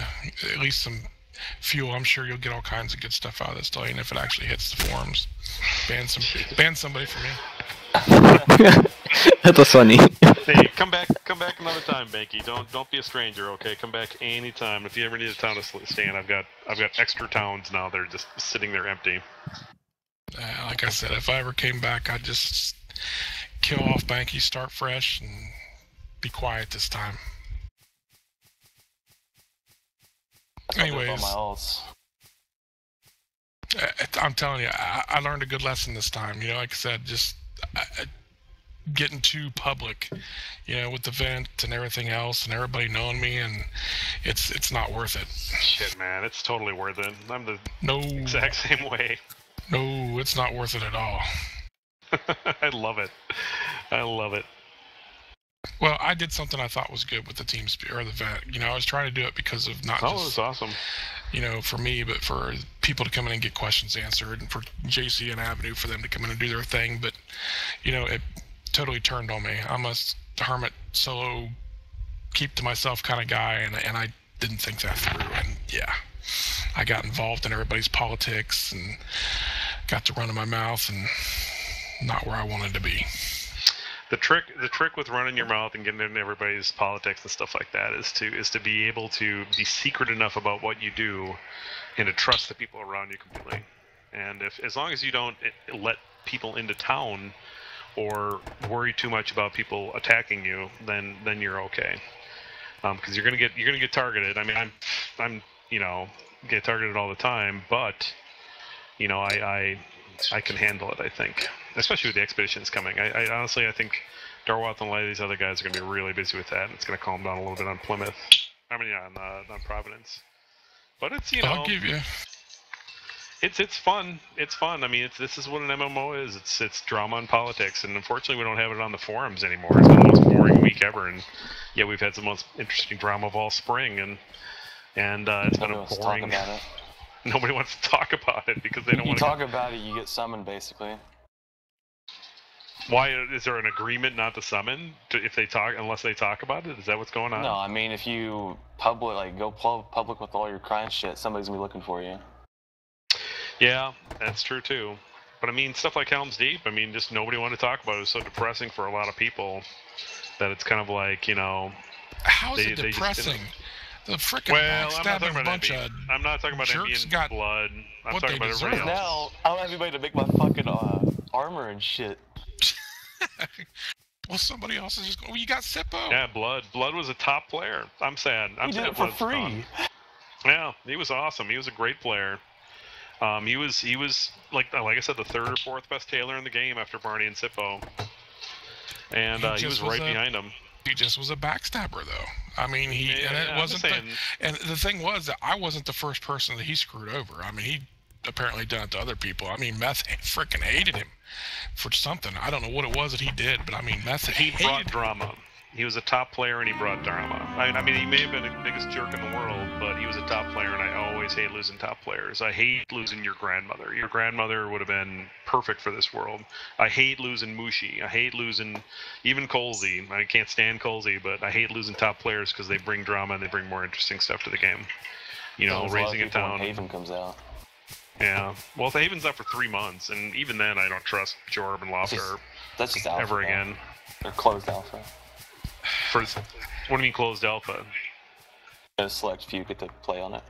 at least some fuel. I'm sure you'll get all kinds of good stuff out of this, Darlene, if it actually hits the forums. Ban somebody for me. That was funny. Hey, come back another time, Bankee. Don't be a stranger, okay? Come back anytime. If you ever need a town to stay in, I've got extra towns now. They're just sitting there empty. Like I said, if I ever came back, I'd just kill off Bankee, start fresh, and be quiet this time. That's what I do with Anyways, all my alts. I'm telling you, I learned a good lesson this time. You know, like I said, just getting too public, you know, with the vent and everything else, and everybody knowing me, and it's not worth it. Shit, man, it's totally worth it. I'm the No, exact same way. no, it's not worth it at all. I love it. I love it. Well, I did something I thought was good with the Teamspeak or the vent. You know, I was trying to do it because of not Oh, it just, was awesome. you know, for me, but for people to come in and get questions answered, and for JC and Avenue for them to come in and do their thing. But, you know, it totally turned on me. I'm a hermit, solo, keep to myself kind of guy, and I didn't think that through. And yeah, I got involved in everybody's politics and got to run my mouth, and not where I wanted to be. The trick with running your mouth and getting into everybody's politics and stuff like that is to be able to be secret enough about what you do, and to trust the people around you completely. And as long as you don't let people into town or worry too much about people attacking you, then you're okay. Because you're gonna get targeted. I mean, I'm you know, get targeted all the time, but you know, I can handle it, I think. Especially with the expeditions coming. I honestly, I think Darwath and a lot of these other guys are going to be really busy with that, and it's going to calm down a little bit on Plymouth. I mean, yeah, on Providence. But it's, you know... I'll give you... It's fun. It's fun. I mean, this is what an MMO is. It's drama and politics, and unfortunately we don't have it on the forums anymore. It's been the most boring week ever, and yeah, we've had the most interesting drama of all spring, and it's been a boring... Nobody wants to talk about it because they don't want to... You talk about it, you get summoned, basically. Why is there an agreement not to summon unless they talk about it? Is that what's going on? No, I mean if you go public with all your crime shit, somebody's gonna be looking for you. Yeah, that's true too. But I mean, stuff like Helm's Deep. I mean, just nobody wanted to talk about it. It was so depressing for a lot of people that it's kind of like, you know. How's it depressing? The frickin' backstabbing bunch of I'm not talking about jerks Indian got blood. I'm what talking they about everybody deserve. else. Now, I don't have anybody to make my fucking armor and shit. Well, somebody else is just going, well, you got Sippo. Yeah, Blood. Blood was a top player. I'm sad. He did it for free. Yeah, he was awesome. He was a great player. He was like I said, the third or fourth best tailor in the game after Barney and Sippo. And he was right behind him. He just was a backstabber, though. I mean, it wasn't. And the thing was that I wasn't the first person that he screwed over. I mean, he apparently done it to other people. I mean, Meth freaking hated him for something. I don't know what it was that he did, but I mean, Meth hated him. He brought drama. He was a top player, and he brought drama. I mean, he may have been the biggest jerk in the world, but he was a top player, and I always hate losing top players. I hate losing your grandmother. Your grandmother would have been perfect for this world. I hate losing Mushi. I hate losing even Colsey. I can't stand Colsey, but I hate losing top players because they bring drama and they bring more interesting stuff to the game. You know, raising a town. When Haven comes out. Yeah. Well, the Haven's out for 3 months, and even then, I don't trust Jorb and Lofter ever again. They're closed alpha. What do you mean closed alpha? A select few get to play on it.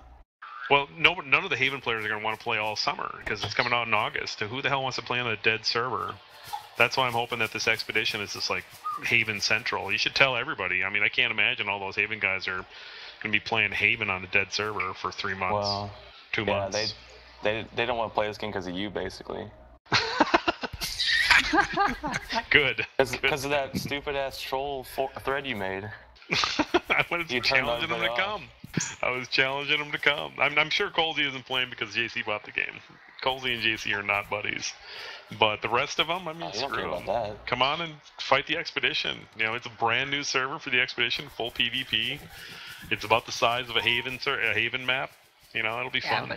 Well, none of the Haven players are going to want to play all summer because it's coming out in August. So who the hell wants to play on a dead server? That's why I'm hoping that this expedition is just like Haven Central. You should tell everybody. I mean, I can't imagine all those Haven guys are going to be playing Haven on a dead server for 3 months, well, 2 months. They don't want to play this game because of you, basically. Good. Because of that stupid-ass troll thread you made. I was challenging them to come. I was challenging them to come. I'm sure Colsey isn't playing because JC bought the game. Colsey and JC are not buddies. But the rest of them, I mean, screw them. Come on and fight the expedition. You know, it's a brand new server for the expedition, full PvP. It's about the size of a Haven map. You know, it'll be fun.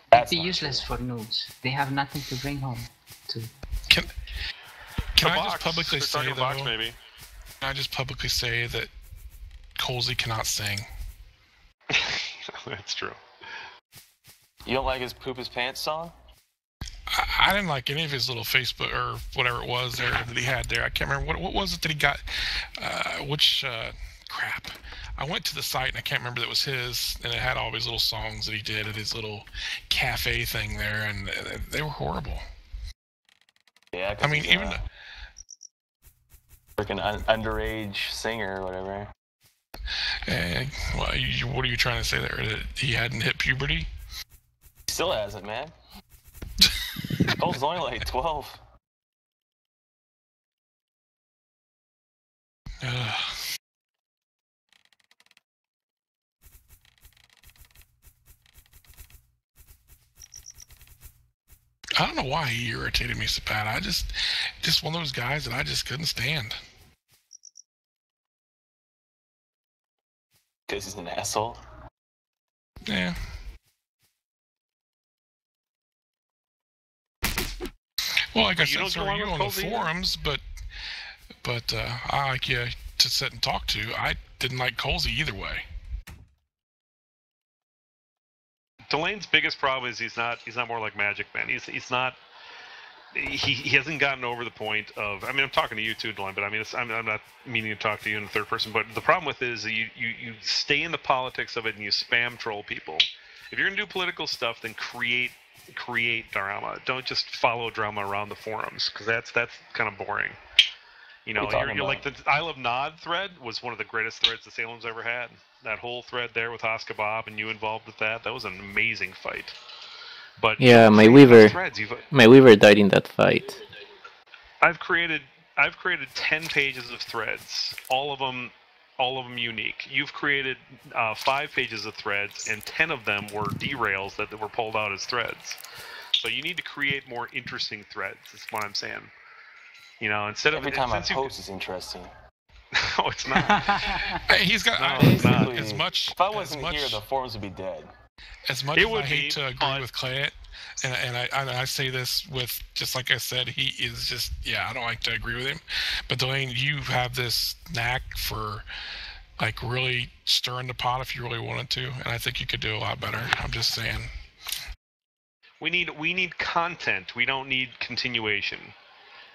But it'd be useless for noobs. They have nothing to bring home to. Can I just publicly say, though, box, maybe. Can I just publicly say that Colsey cannot sing? That's true. You don't like his Poop His Pants song? I didn't like any of his little Facebook or whatever it was there that he had there. I can't remember. What was it that he got? Crap. I went to the site and I can't remember that it was his, and it had all his little songs that he did at his little cafe thing there, and they were horrible. Yeah, I mean, even Like an underage singer or whatever. Well, what are you trying to say there? That he hadn't hit puberty? He still hasn't, man. Cole's only like 12. I don't know why he irritated me so bad. I just one of those guys that I just couldn't stand. Because he's an asshole. Yeah. Well, like I said, so are you on the forums, but I like you to sit and talk to. I didn't like Colsey either way. Delane's biggest problem is he's not more like Magic Man. He's not. He hasn't gotten over the point of. I mean, I'm talking to you too, Delane, but I mean, I'm not meaning to talk to you in the third person. But the problem with it is that you stay in the politics of it and you spam troll people. If you're gonna do political stuff, then create drama. Don't just follow drama around the forums, because that's kind of boring. You know, you're like the I Love Nod thread was one of the greatest threads the Salem's ever had. That whole thread there with Oscar Bob and you involved with that was an amazing fight. But yeah, my Weaver died in that fight. I've created 10 pages of threads, all of them unique. You've created 5 pages of threads, and 10 of them were derails that were pulled out as threads. So you need to create more interesting threads. That's what I'm saying. You know, instead of every time I post is interesting. No, it's not. He's got as much. If I wasn't here, the forums would be dead. As much as I hate to agree with Clayet, and I say this with, just like I said, he is just, I don't like to agree with him. But Delane, you have this knack for like really stirring the pot if you really wanted to, and I think you could do a lot better. I'm just saying. We need content. We don't need continuation.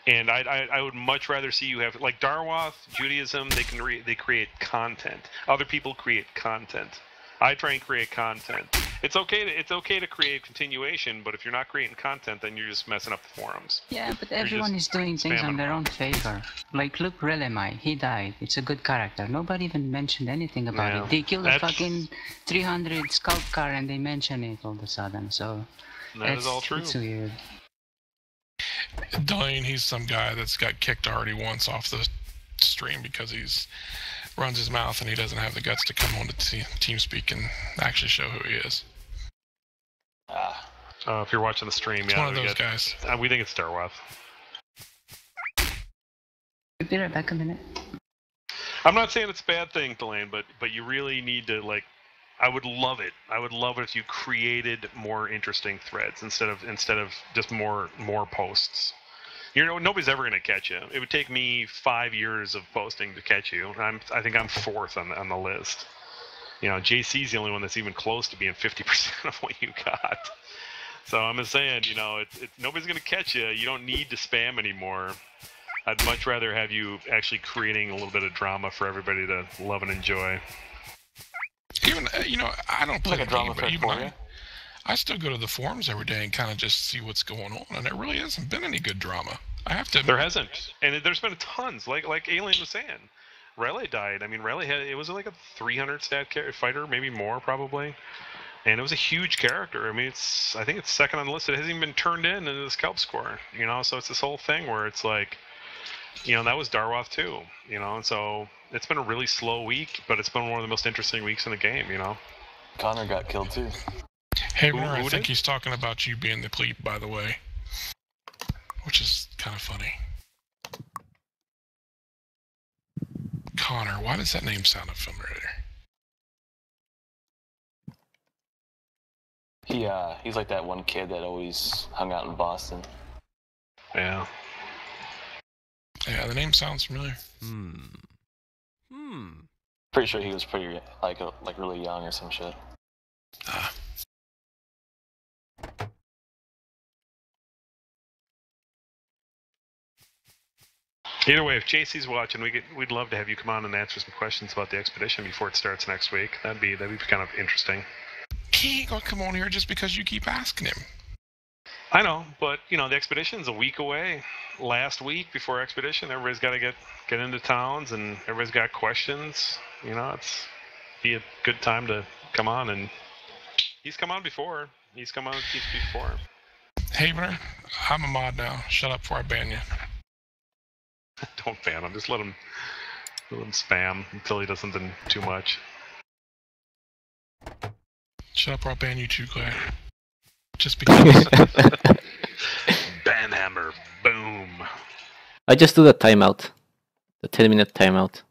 And I would much rather see you have, like Darwath, Judaism, they create content. Other people create content. I try and create content. It's okay to create continuation, but if you're not creating content, then you're just messing up the forums. Yeah, but everyone is doing things on their own favor. Like, look, Relemai, he died. It's a good character. Nobody even mentioned anything about it. They killed a fucking 300 scout car and they mention it all of a sudden, so... That is all true. It's weird. Delane, he's some guy that's got kicked already once off the stream because he's runs his mouth and he doesn't have the guts to come on to Teamspeak and actually show who he is. If you're watching the stream, it's one of those guys. We think it's Darwath. I'll be right back a minute. I'm not saying it's a bad thing, Delane, but you really need to, like, I would love it. I would love it if you created more interesting threads instead of just more posts. You know, nobody's ever going to catch you. It would take me 5 years of posting to catch you. I think I'm 4th on the list. You know, JC's the only one that's even close to being 50% of what you got. So I'm just saying, you know, nobody's going to catch you. You don't need to spam anymore. I'd much rather have you actually creating a little bit of drama for everybody to love and enjoy. Even, you know, I don't play like the game, but even I still go to the forums every day and kind of just see what's going on, and there really hasn't been any good drama. I have to admit. There hasn't, and there's been tons. Like Alien was saying, Raleigh died. I mean, Raleigh it was like a 300 stat fighter, maybe more probably, and it was a huge character. I mean, I think it's second on the list. It hasn't even been turned into the scalp score. You know, so it's this whole thing where it's like, you know, that was Darwath too. You know, and so it's been a really slow week, but it's been one of the most interesting weeks in the game. You know, Connor got killed too. Hey, Winner, I think he's talking about you being the cleat, by the way, which is kind of funny. Connor, why does that name sound familiar? He's like that one kid that always hung out in Boston. Yeah. Yeah, the name sounds familiar. Pretty sure he was pretty like really young or some shit. Either way, if JC's watching, we'd love to have you come on and answer some questions about the expedition before it starts next week. That'd be kind of interesting. He ain't gonna come on here just because you keep asking him. I know, but you know the expedition's a week away. Last week before expedition, everybody's got to get into towns, and everybody's got questions. You know, it's be a good time to come on, and he's come on before. He's come on Teamspeak before. Havener, I'm a mod now. Shut up before I ban you. Don't ban him. Just let him spam until he does something too much. Shut up or I'll ban you too, Clay. Just because. Banhammer. Boom. I just do the timeout. The 10-minute timeout.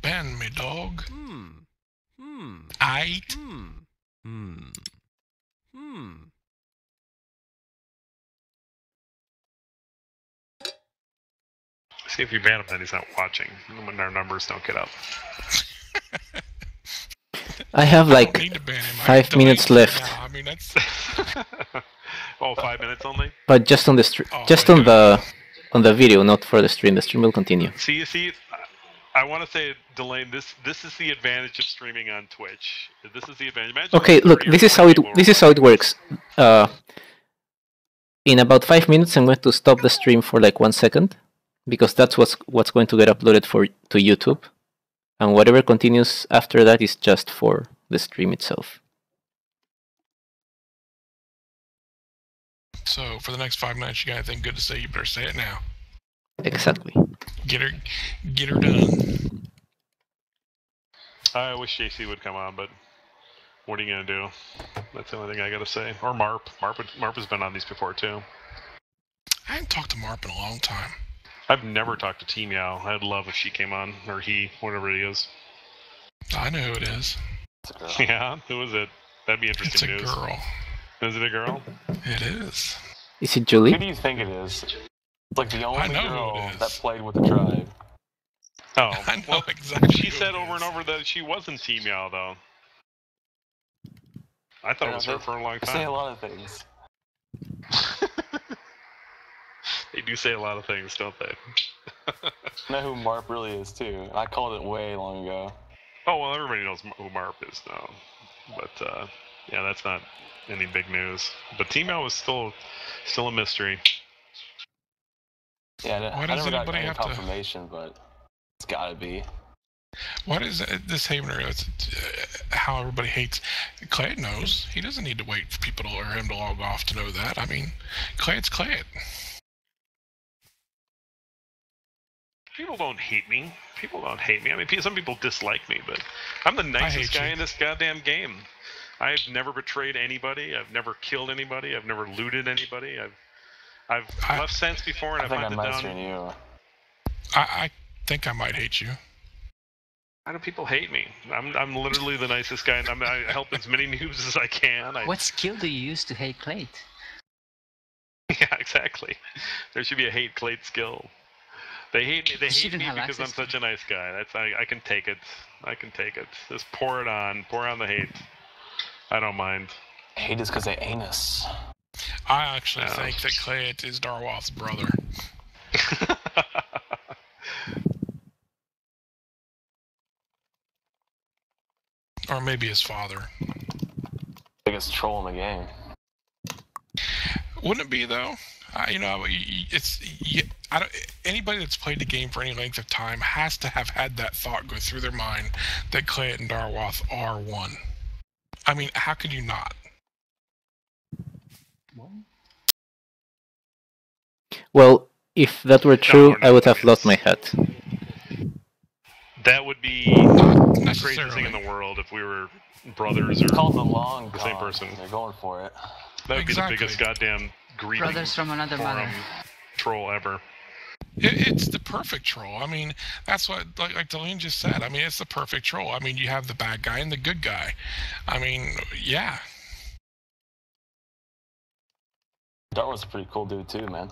Ban me, dog. Aight. See if you ban him, then he's not watching. When our numbers don't get up. I have I like don't need to ban him. 5 minutes left. Now. I mean, that's. Oh, 5 minutes only? But just on the on the video, not for the stream. The stream will continue. See, I want to say, Delane, this is the advantage of streaming on Twitch. This is the advantage. Imagine Okay, look, this is how it works. In about 5 minutes, I'm going to stop the stream for like 1 second, because that's what's going to get uploaded to YouTube, and whatever continues after that is just for the stream itself. So, for the next 5 minutes, you got anything good to say, you better say it now. Exactly. Get her done. I wish JC would come on, but what are you gonna do? That's the only thing I gotta say. Or Marp. Marp has been on these before too. I haven't talked to Marp in a long time. I've never talked to Team Yao. I'd love if she came on, or he, whatever he is. I know who it is. Yeah, who is it? That'd be interesting news. It's a girl. Is it a girl? It is. Is it Julie? Who do you think it is? It's like the only know who girl it is. that played with the tribe. Oh, I know well, exactly. she who said it over and is. over that she wasn't Team Yao, though. I thought it was her for a long They say a time. lot of things. They do say a lot of things, don't they? I know who Marp really is too. I called it way long ago. Oh, well, everybody knows who Marp is now. But, yeah, that's not any big news. But Team Yao was still a mystery. Yeah, Why I does never got anybody any have to- confirmation, but it's gotta be. What is this Havener? It's how everybody hates. Clay knows. He doesn't need to wait for people or him to log off to know that. I mean, Clay's Clay. People don't hate me. I mean, some people dislike me, but I'm the nicest hate guy you. in this goddamn game. I've never betrayed anybody. I've never killed anybody. I've never looted anybody. I've left sense before, and I I've think I'm hunted nicer than down. you. I think I might hate you. Why do people hate me? I'm literally the nicest guy, and I help as many noobs as I can. What skill do you use to hate Clay? Yeah, exactly. There should be a hate Clate skill. They hate me. They hate shouldn't me have because I'm access to such a nice guy. I can take it. I can take it. Just pour it on. Pour on the hate. I don't mind. Hate is because they anus. I actually No. think that Clay is Darwath's brother. Or maybe his father. Biggest troll in the game. Wouldn't it be though? You know, I don't. Anybody that's played the game for any length of time has to have had that thought go through their mind that Clay and Darwath are one. I mean, how could you not? Well, if that were true, No, I would have it's- lost my hat. That would be Not the craziest thing necessarily. in the world if we were brothers or It's called the long The same con. person. They're going for it. that would Exactly. be the biggest goddamn greeting Brothers from another mother. forum troll ever. It's the perfect troll. I mean, that's what, like Delene just said. I mean, it's the perfect troll. I mean, you have the bad guy and the good guy. I mean, yeah. Dart was a pretty cool dude too, man.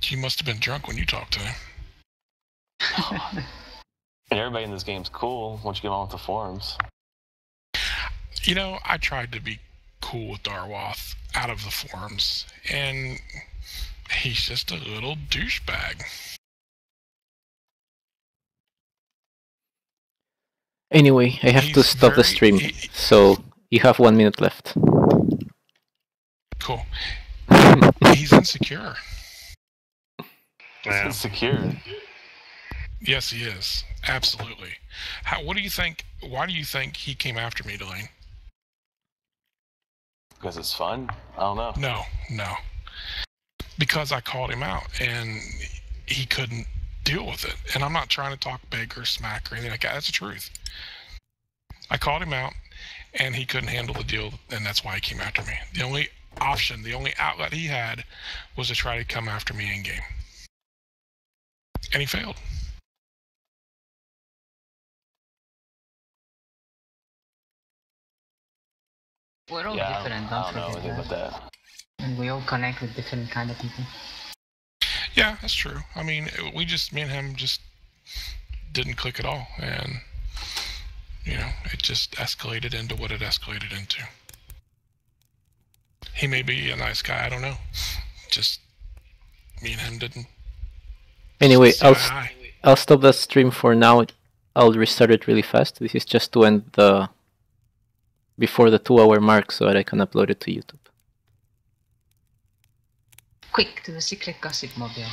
You must have been drunk when you talked to him. And everybody in this game's cool once you get on with the forums. You know, I tried to be cool with Darwath out of the forums, and he's just a little douchebag. Anyway, I have to He's stop the stream, so you have 1 minute left. Cool. He's insecure. Yeah. Insecure. Yes, he is. Absolutely. What do you think? Why do you think he came after me, Delane? Because it's fun? I don't know. No. Because I called him out and he couldn't deal with it. And I'm not trying to talk big or smack or anything like that. That's the truth. I called him out and he couldn't handle the deal, and that's why he came after me. The only option, the only outlet he had was to try to come after me in game. And he failed. We're all Yeah, different, I don't don't know forget anything that. about that. And we all connect with different kind of people. Yeah, that's true. I mean, me and him just didn't click at all. And, it just escalated into what it escalated into. He may be a nice guy, I don't know. Just, me and him didn't. Anyway, Hi. I'll stop that stream for now. I'll restart it really fast. This is just to end before the 2-hour mark so that I can upload it to YouTube. Quick to the secret gossip mobile.